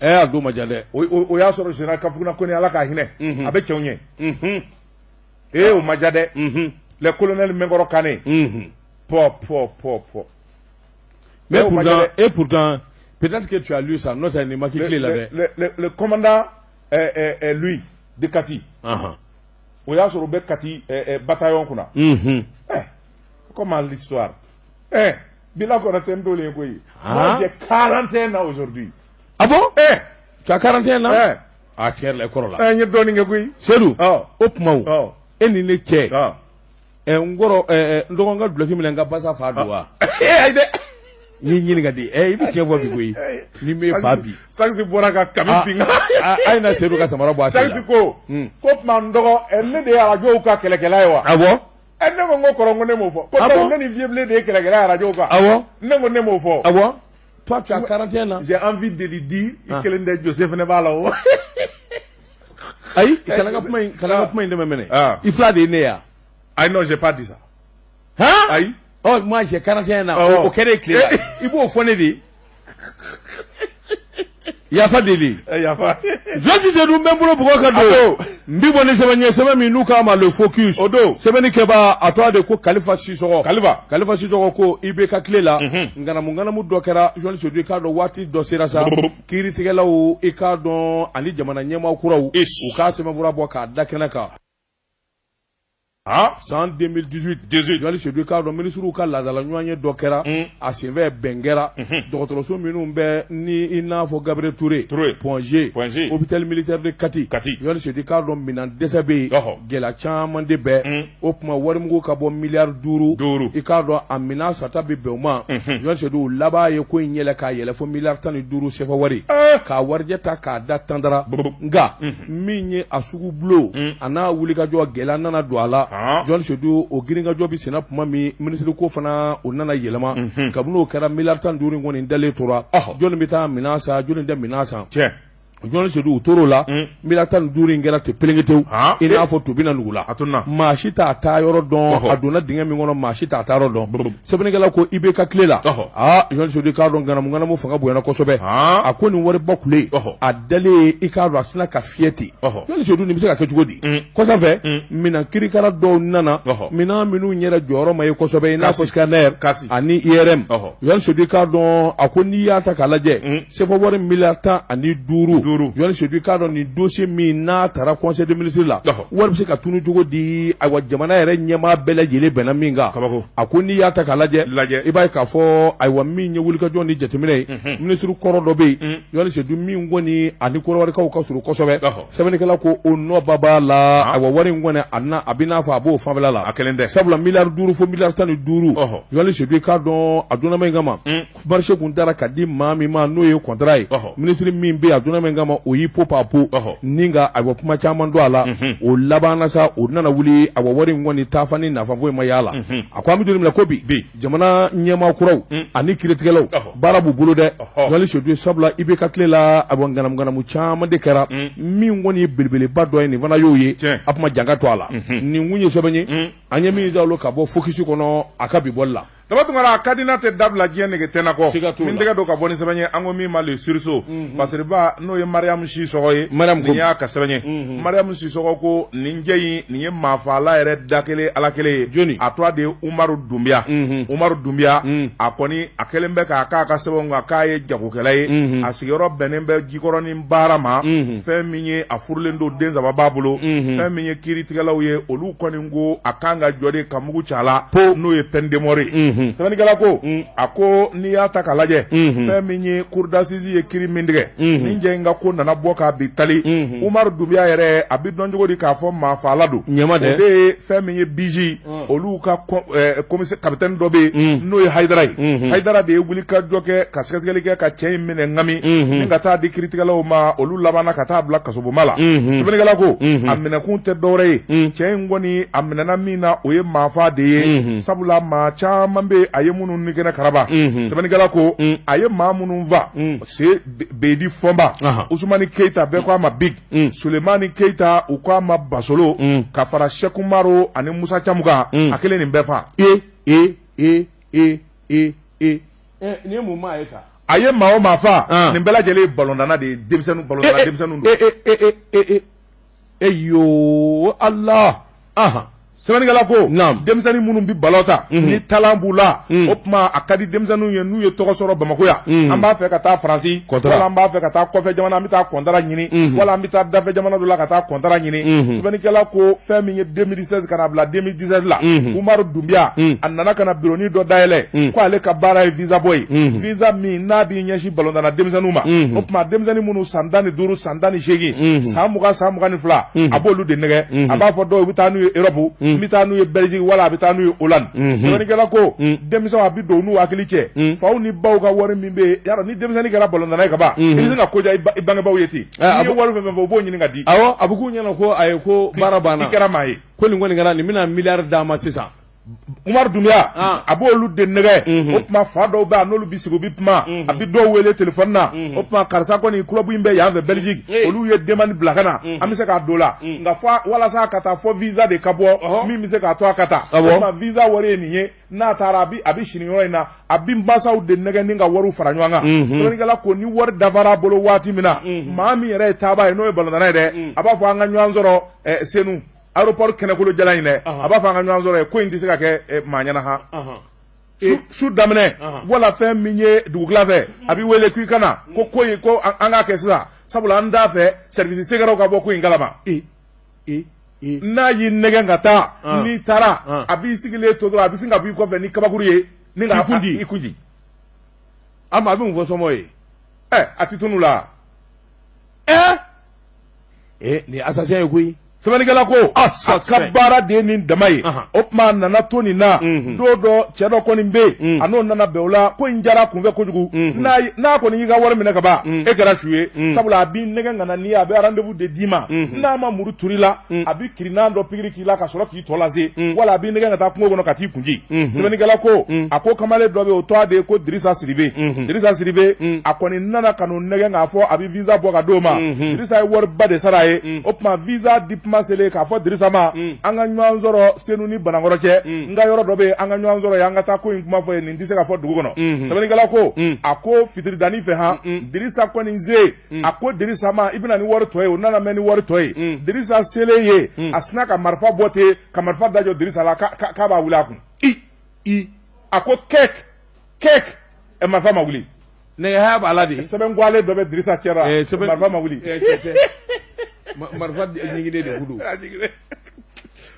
B: a don ma ja dɛ
C: o y'a sɔrɔ général Kafuguna Kone Ala k'a hinɛ a bɛ cɛw ɲɛ o ma ja dɛ le colonel Menkɔrɔ Kane
B: mais pourtant peut-être que tu as lu ça, non, c'est une marque clé là.
C: Le commandant lui de Kati. On y a sur le Kati bataillon qu'on a. Comment l'histoire? Bila qu'on a tendu les couilles. Moi j'ai 41 ans aujourd'hui.
B: Ah bon? Tu as 41 ans? Ah tiens les corps là.
C: Il y a donné les couilles.
B: C'est où? Hop maou. Et ni ne tche. Ngoro ndonga bloqué milenga passa fadwa. Ni ɲininka di i bɛ tiɲɛ fɔ bi koyi ni m'e fa bi
C: Saxi bɔra ka kami bin
B: a ye na Seydou ka samara bɔ a sen na
C: Saxi ko tuma n dɔgɔ ne de ye arajow ka kɛlɛkɛla ye wa
B: awɔ
C: ne ko n ko kɔrɔ n ko ne m'o fɔ ko donc ne ni Vieux-Blé de ye kɛlɛkɛla ye arajow kan awɔ ne ko ne m'o fɔ
B: awɔ toi tu as 41 ans
C: j'ai envie de lui dire i kelen tɛ Joseph ne b'a la o
B: ayi kana ka kuma in dɛmɛ minɛ i fila de ye ne ya
C: ayi non j'ai pas dit ça ayi
B: oh moi j'ai 41 ans au kɛra tile la i b'o fɔ ne de yafa deli
C: yafa
B: jɔsi se dun bɛ n bolo bugɔ ka don n bi bɔ ni sɛbɛn ye sɛbɛn min n'u k'a ma le focus o don sɛbɛnni kɛba a tɔgɔ de ko Kalifa Sisɔgɔ Kalifa Sisɔgɔ ko i bɛ ka tile la nganamu dɔ kɛra jɔnni Seydou i k'a dɔn waati dɔ sera sa kiiritigɛlaw i k'a dɔn ani jamana ɲɛmaa kuraw u k'a sɛbɛnfura bɔ k'a da kɛnɛ kan san 2018 jɔnni Seydou i k'a dɔn minisiriw ka laadala ɲɔgɔnye dɔ kɛra a senfɛ bɛn kɛra dɔgɔtɔrɔso minnu bɛ ni i n'a fɔ Gabriel Touré Ponge hôpital militaire de Kati jɔnni Seydou i k'a dɔn minɛn dɛsɛ bɛ yen gɛlɛya caman de bɛ o tuma warimugu ka bɔ miliyari 5 i k'a dɔn a minɛn sata bɛ bɛn o ma jɔnni Seydou laban ye ko in yɛlɛ k'a yɛlɛ fo miliyari 15 sefa wari k'a warijɛ ta k'a da tandara nka min ye a sugu bulon a n'a wulikajɔ gɛlɛya nana don a la jɔnni Seydou o girinkajɔ bɛ senna tuma min minisiri ko fana o nana yɛlɛma kabini o kɛra miliyari 15 in kɔni dalen tora jɔnni bɛ taa minɛn san jɔnni tɛ minɛn san jɔnni Seydou u tor'o la miliyari 15 in kɛra ten pelenketew i n'a fɔ to bɛna nugu la maa si t'a taa yɔrɔ dɔn a donna dingɛ min kɔnɔ maa si t'a taa yɔrɔ dɔn sɛbɛnnikɛla ko i bɛ ka tile la jɔnni Seydou i k'a dɔn nganamu fanga bonyana kosɛbɛ a ko nin wari bɔ kule a dalen i k'a dɔn a sina ka fiyɛ ten jɔnni Seydou nin bɛ se ka kɛ cogo di kɔsafɛ minɛn kirikara dɔw nana minɛn minnu yɛrɛ jɔyɔrɔ ma ye kosɛbɛ i n'a fɔ scanner ani IRM jɔnni Seydou i k'a dɔn a ko n'i y'a ta k'a lajɛ sefa wari miliyari 15
C: 5
B: jɔn sedu k'a dɔn nin dossier min n'a taara conseil des ministres la wari bɛ se ka tunu cogo di ayiwa jamana yɛrɛ ɲɛmaa bɛɛ lajɛlen bɛnna min kan a ko n'i y'a ta k'a lajɛ i b'a ye k'a fɔ ayiwa min ye wulikajɔ ni jateminɛ ye ministre kɔrɔ dɔ bɛ yen jɔn sedu min kɔni ani kɔrɔwarikaw ka surun kosɛbɛ sɛbɛnnikɛla ko o nɔ b'a la ayiwa wari in kɔni a bɛ n'a fɔ a b'o fanfɛla la sabula miliyari 5 fo miliyari 15 jɔn sedu k'a dɔn a donnama in kama marché kun taara ka di maa min ma n'o ye contrat ye ministre min bɛ a donnama in kama o y'i po pa po ni nka ayiwa kuma caman don a la o laban sa o nana wuli ayiwa wari in kɔni taa fan ni nafa foyi ma y'a la a ko an bɛ don min na ko bi jamana ɲɛmaa kuraw ani kiiritigɛlaw baara b'u bolo dɛ jɔn sedu sabula i bɛ ka tile la ayiwa nganamu caman de kɛra min kɔni ye belebeleba dɔ ye nin fana y'o ye a kuma janga to a la nin kun ye sɛbɛn ye an ye min zalo ka bɔ fokisi kɔnɔ a ka bi bɔli la
C: daba tungara kadina tɛ dabila diɲɛ nege tɛna kɔ min tɛgɛ don ka bɔ ni sɛbɛn ye an ko min ma le sursaut basiriba n'o ye mariam sisɔgɔ ye nin y'a ka sɛbɛn ye mariam sisɔgɔ ko nin jɛ in nin ye maafaala yɛrɛ da kelen ala kelen ye joni a tɔgɔ de umaru dunbiya a kɔni a kɛlen bɛ k'a ka sɛbɛnw kan k'a ye jagokɛla ye a sigiyɔrɔ bɛnnen bɛ jikɔrɔni baara ma fɛn min ye a furulen don den saba b'a bolo fɛn min ye kiiritigɛlaw ye olu kɔni ko a kan ka jɔ de ka mugu ca la po n'o ye peine de mort sɛbɛnnikɛla ko a ko n'i y'a ta k'a lajɛ fɛn min ye cour d'assises ye kiiri min tigɛ nin jɛ in ka ko nana bɔ k'a bi tali umaru dunbiya yɛrɛ a bi dɔn cogo di k'a fɔ maafaala don o de ye fɛn min ye biji olu ka capitaine dɔ bɛ yen n'o ye hayidara ye hayidara de ye wuli ka jɔ kɛ ka sɛgɛsɛgɛli kɛ ka cɛ in minɛ ŋami ni ka taa di kiiritigɛlaw ma olu labanna ka taa bila kasobonba la sɛbɛnnikɛla ko a minɛkun tɛ dɔwɛrɛ ye cɛ in kɔni a minɛna min na o ye maafa de ye sabula maa caman bɛ a ye minnu ni kɛnɛ karaba sɛbɛnnikɛla ko a ye maa minnu fa se beedi fɔnba usumani keyita bɛɛ ko a ma big sulemani keyita u ko a ma basolo ka fara sɛkumaro ani musa camuka a kelen nin bɛɛ fa
B: nin ye mun maa ye ta
C: a ye maa o maa fa nin bɛɛ lajɛlen ye balɔndana de ye denmisɛnninw
B: don yo Allah
C: sɛbɛnnikɛla ko denmisɛnnin minnu bi balɔ ta ni talan b'u la o tuma a ka di denmisɛnninw ye n'u ye tɔgɔ sɔrɔ Bamakɔ yan an b'a fɛ ka taa Faransi wala an b'a fɛ ka taa kɔfɛ jamana an bɛ taa kɔntara ɲini wala an bɛ taa dafɛ jamana dɔ la ka taa kɔntara ɲini sɛbɛnnikɛla ko fɛn min ye 2016 ka na bila 2017 la Umaru Dunbiya a nana ka na bironi dɔ dayɛlɛ ko ale ka baara ye visa bɔ ye visa min n'a b'i ɲɛsin balɔntana denmisɛnninw ma o tuma denmisɛnnin minnu san 15 san 18 san 20 san 22 a b'olu de nɛgɛ a b'a fɔ dɔw bɛ taa n'u ye Europe n bɛ taa n'u ye Belgique wala a bɛ taa n'u ye Hollande sɛbɛnnikɛla ko denmisɛnw a bɛ don n'u hakili cɛ faw ni baw ka wari min bɛ yen yarɔ ni denmisɛnnin kɛra balɔntana ye ka ban i bɛ se ka ko diya i bangebaaw ye ten n'i ye wari fɛn fɛn fɔ o b'o ɲini ka di
B: awɔ a bɛ k'u ɲɛna ko ayi ko baara banna
C: i kɛra maa ye
B: ko nin kɔni kɛra nin bɛna miliyari d'a ma sisan
C: Umaru Dunbiya a b'olu de nɛgɛ o tuma fa dɔw bɛ yan n'olu bɛ sigi u bɛ kuma a bɛ dɔw wele telefɔni na o tuma karisa kɔni club in bɛ yan fɛ Belgique olu ye demande bila ka na an bɛ se k'a don la nka fɔ walasa ka taa fɔ visa de ka bɔ min bɛ se k'a to a ka taa o tuma visa wari ye nin ye n'a taara a bɛ sini yɔrɔ in na a bɛ mansaw de nɛgɛ ni ka wariw fara ɲɔgɔn kan sɛbɛnnikɛla ko ni wari dafara a bolo waati min na maa min yɛrɛ ye taaba ye n'o ye balɔntana ye dɛ a b'a fɔ an ka ɲɔgɔn sɔrɔ Senu aéroport kɛnɛkolo jalan in dɛ a b'a fɔ an ka ɲɔgɔn sɔrɔ ye ko in tɛ se ka kɛ maa ɲɛna ha su daminɛ wala fɛn min ye dugukila fɛ a bɛ wele k'i kana ko in ko an k'a kɛ sisan sabula an t'a fɛ service secrèt ka bɔ ko in kalama n'a y'i nɛgɛn ka taa n'i taara a b'i sigilen to dɔrɔn a bɛ sin ka b'i kɔfɛ ni kabakuru ye ni ka i kunji
B: a bɛ mun fɔ sɔmɔ ye
C: a tɛ tunu la
B: nin assassin ye koyi
C: sɛbɛnnikɛla ko a ka baara de ye nin dama ye o tuma a nana to nin na don dɔ cɛ dɔ kɔni bɛ yen a n'o nana bɛn o la ko in diyara kunfɛ kojugu n'a kɔni y'i ka wari minɛ ka ban e kɛra su ye sabula a b'i nɛgɛ ka na n'i ye a bɛ rendez-vous de d'i ma n'a ma muru turu i la a bɛ kirinan dɔ pikiri k'i la ka sɔrɔ k'i tɔ lase wala a b'i nɛgɛ ka taa kungo kɔnɔ ka t'i kunji sɛbɛnnikɛla ko a ko kamalen dɔ bɛ yen o tɔgɔ de ye ko Dirisa Sidibe a kɔni nana ka n'o nɛgɛ k'a fɔ a bɛ visa bɔ ka d'o ma Dirisa ye wariba de sara a ye o tuma visa kuma sele k'a fɔ Dirisa ma an ka ɲɔgɔn sɔrɔ Senu ni Banakɔrɔ cɛ n ka yɔrɔ dɔ bɛ yen an ka ɲɔgɔn sɔrɔ yan an ka taa ko in kuma fɔ ye nin tɛ se ka fɔ dugu kɔnɔ sɛbɛnnikɛla ko a ko fitiridanni fɛ han Dirisa kɔni se a ko Dirisa ma i bɛna ni wari tɔ ye o nana mɛn ni wari tɔ ye Dirisa selen ye a sina ka marifa bɔ ten ka marifa da jɔ Dirisa la k'a b'a wuli a kun a ko kɛk marifa ma wuli
B: ne ha ba ala de
C: sɛbɛn gwale dɔ bɛ Dirisa cɛra marifa ma wuli
B: marifa ɲigide de hudu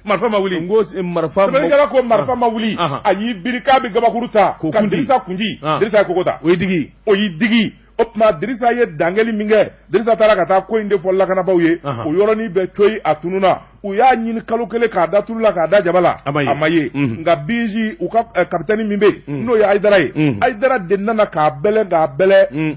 C: marifa ma wuli
B: ngo marifa
C: sɛbɛnkɛla ko marifa ma wuli a y'i biri k'a bɛ gabakuru ta ka Dirisa kunji Dirisa ye koko ta
B: o y'i digi
C: o tuma Dirisa ye dangɛli min kɛ Dirisa taara ka taa ko in de fɔ lakanabaaw ye o yɔrɔnin bɛɛ coyi a tununa u y'a ɲini kalo kelen k'a da tulu la k'a da jaba la a ma ye nka BJ u ka kapitɛni min bɛ yen n'o ye Ayidara ye Ayidara de nana k'a bɛlɛ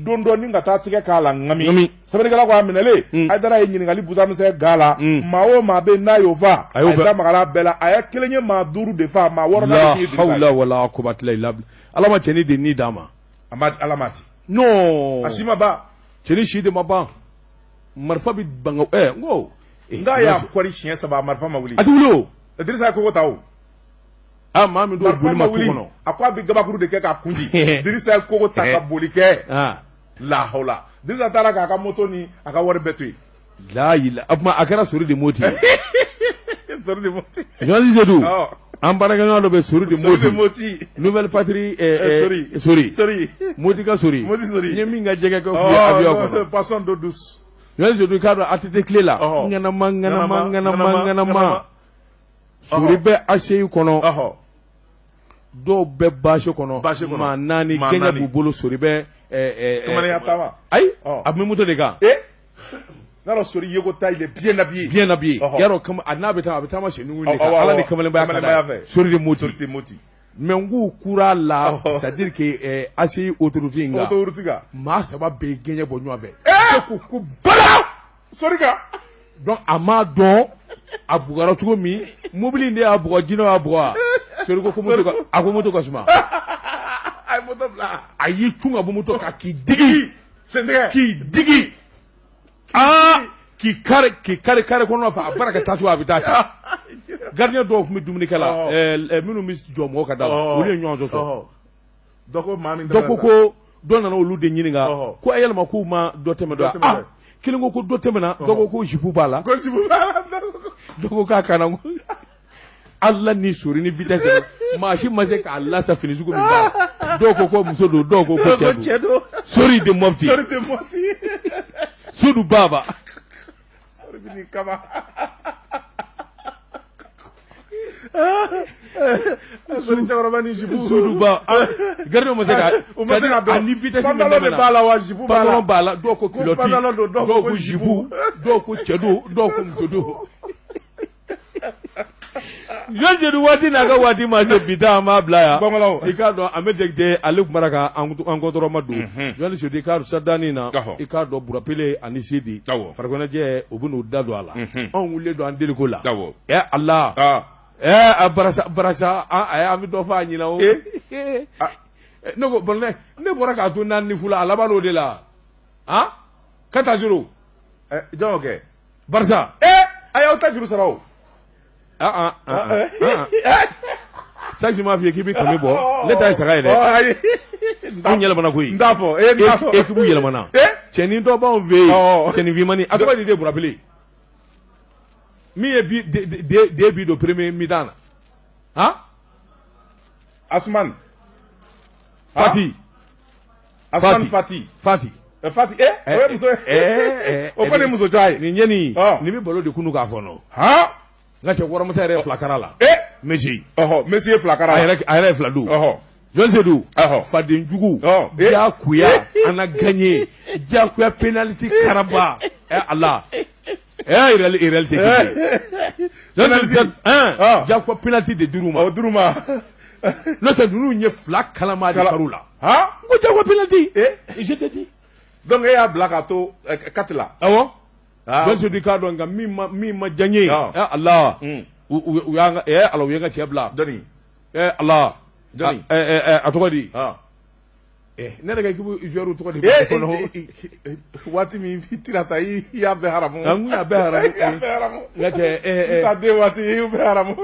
C: don dɔ ni ka taa tigɛ k'a la ŋami sɛbɛnnikɛla ko a minɛlen Ayidara ye ɲininkali busamisɛn ga la maa o maa bɛ n'a y'o fa a ye da magala bɛɛ la a ye kelen ye maa 5 de fa maa 6 na ye
B: hawla wala quwwata illa billah ala ma cɛni de ni d'a ma
C: ala ma ci
B: non
C: a si ma ban
B: cɛni si de ma ban marifa bɛ banga ngo
C: nga y'a kɔri siɲɛ 3 marifa ma wuli
B: a ti wuli o
C: Dirisa ye koko ta o
B: maa min don boli ma tu kɔnɔ
C: a ko a bɛ gabakuru de kɛ k'a kunji Dirisa ye koko ta ka boli kɛ la hawla Dirisa taara k'a ka moto ni a ka wari bɛɛ to yen
B: la ila a kɛra sori de moti
C: sori de moti
B: Jean Zedou an baarakɛɲɔgɔn dɔ bɛ sori de moti nouvelle patrie sori moti ka sori n ye min ka jɛgɛ kɛ avion kɔnɔ
C: poisson d'eau douce
B: Jean Zedou k'a dɔn a tɛ tile la ŋanama sori bɛ ACI kɔnɔ dɔw bɛ bâche kɔnɔ maa 4 kɛɲɛ b'u bolo sori bɛ
C: kamanaya taama
B: ayi a bɛ moto de kan
C: n'a dɔn sori yeko ta il est bien habillé
B: yarɔ a n'a bɛ taama senugu de kan ala ni kamalenbaya ka d'a ye sori de moti mais n k'u kura la c'est à dire que ACI autorité in kan maa 3 bɛ gɛɲɛ bɔ ɲɔgɔn fɛ ko bala
C: sori kan
B: donc a m'a dɔn a bugara cogo min mobili in de y'a bugɔ jinɛw y'a bugɔ sori ko moto ka suma
C: a ye moto bila
B: a y'i cun ka bɔ moto kan k'i digi k'i kari kɔnɔ fɛ a bara ka taa cogo a bɛ taa kɛ gardien dɔw tun bɛ dumunikɛ la minnu bɛ jɔ mɔgɔ ka da la olu ye ɲɔgɔn sɔsɔ dɔ ko dɔ nana olu de ɲininka ko yalima k'u ma dɔ tɛmɛ dɔ kelen ko dɔ tɛmɛna dɔ ko jipu b'a la dɔ ko k'a kana ala ni sori ni vitesse maa si ma se k'a lasa fini sugu min b'a la dɔw ko muso don dɔw ko cɛ don sori de mɔpti Sudu baba
C: sori bini kama
B: Sudu baba garde mo se ka ni vitesse min b'a la dɔw ko pilote dɔw ko jibu dɔw ko cɛ don dɔw ko muso don Jean waati n'a ka waati ma se bi ta ma bila yan i k'a dɔn an bɛ dɛgɛ ale tun bara ka an kɔtɔrɔma don Jean Sodi k'a sadani na i k'a dɔn Burapele ani Sidi Farikɔnɛjɛ u bɛ n'u da don a la anw wulilen don an deliko la Ala a barasa an bɛ dɔ fɔ a ɲɛna o ne ko bɔn ne bɔra k'a to 4 ni fula a laban o de la ka taa zoro
C: jɔn kɛ
B: barisa
C: a y'aw ta juru sara o
B: Chaque jour, k'i bɛ kami bɔ ne ta ye saga ye dɛ anw yɛlɛmana koyi
C: n t'a fɔ
B: équipe yɛlɛmana cɛnin dɔ b'anw fɛ yen cɛnin finmani a tɔgɔ de ye Burapele min ye bi don premier mi-temps na
C: Asuman
B: Fati
C: o ye muso ye o ko ni muso jɔ ye
B: nin ɲɛni nin bɛ balo de kunu k'a fɔ nɔ n ka cɛ wɔrɔmuso yɛrɛ ye filakara la Messi
C: ye filakara
B: a yɛrɛ ye filadu Jean Sedi fadenjugu jakuya ana gagné jakuya penalty karaba Allah réalité jakuya penalty de Duruma n'o tɛ ninnu ye fila kalama de karo la ko jakuya penalty je te dis
C: donc e y'a bila k'a to 4 la
B: awɔ Jean Sedi k'a dɔn nka min ma diya n ye Allah u y'an ka cɛ bila Allah a tɔgɔ di ne yɛrɛ ka équipe joueur tɔgɔ di
C: waati min tirata i y'a bɛɛ haramu
B: n y'a bɛɛ haramu n ka cɛ
C: ta den waati i y'u bɛɛ haramu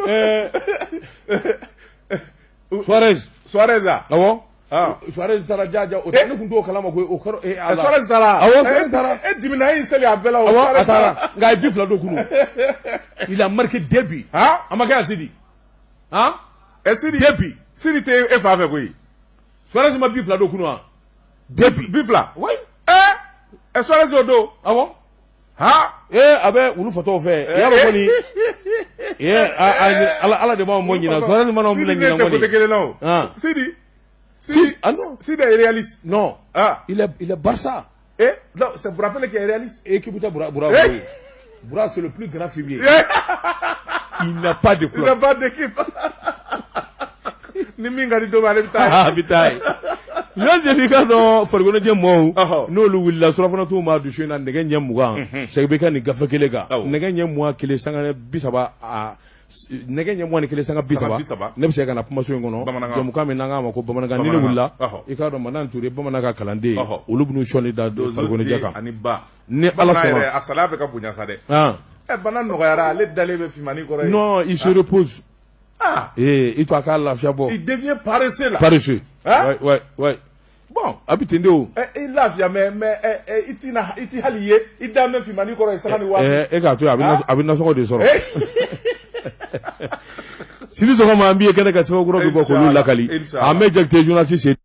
C: Suarez
B: awɔ Suarez taara jaja o tɛ ne tun t'o kalama koyi o kɔrɔ
C: Suarez taara
B: awɔ Suarez taara
C: dimina in seli a bɛɛ la
B: awɔ a taara nka a ye bi fila don kunu il a marqué 2 buts a ma kɛ a Sidi
C: Sidi tɛ e fa fɛ koyi
B: Suarez ma bi fila don kunu wa
C: Bif là.
B: Oui.
C: Et soirée au dos.
B: Ah bon?
C: Ha?
B: Abe ulu photo fait. Ya ba koni. Ala de ba mo nyina. So ni mano mle nyina ngoni. Ah.
C: Sidi, Sidi est réaliste.
B: Non. Ah. Il est Barça.
C: Non, c'est pour rappeler qu'il est réaliste.
B: Équipe de Boura, c'est le plus grand fumier. Il n'a pas de club.
C: Il n'a pas d'équipe. Ni minga di do male bitai.
B: Ah, bitai. Yon je dika no fargono je mo. No lu willa sura fana to ma du shena ndege nyam muga. Segbe kan ni gafa kelega. Ndege nyam mo kele sanga bisaba a nege nyam mo ni kele sanga bisaba. Ne bi se kana puma so ngono. Je muka me nanga ma ko bamanaga ni willa. Ikado manan toure bamanaga kalande. Olubnu shoni da fargono jaka.
C: Ani ba.
B: Ni ala sama.
C: Asala be ka bunya sade.
B: Ah.
C: Banan no yara ale dale be fimani koro.
B: Non, il se repose. Ah. Il doit qu'à la fiabo.
C: Il devient paresseux là.
B: Paresseux. Hein? Ouais. Bon, habitez où?
C: Il l'a fait, mais il hallié, il d'a même fait mani koro esana ni wa.
B: Gâteau, abin na soko de soro. Si nous sommes ambiés, qu'est-ce que tu vas gros que beaucoup l'akali. Amé jacte journaliste.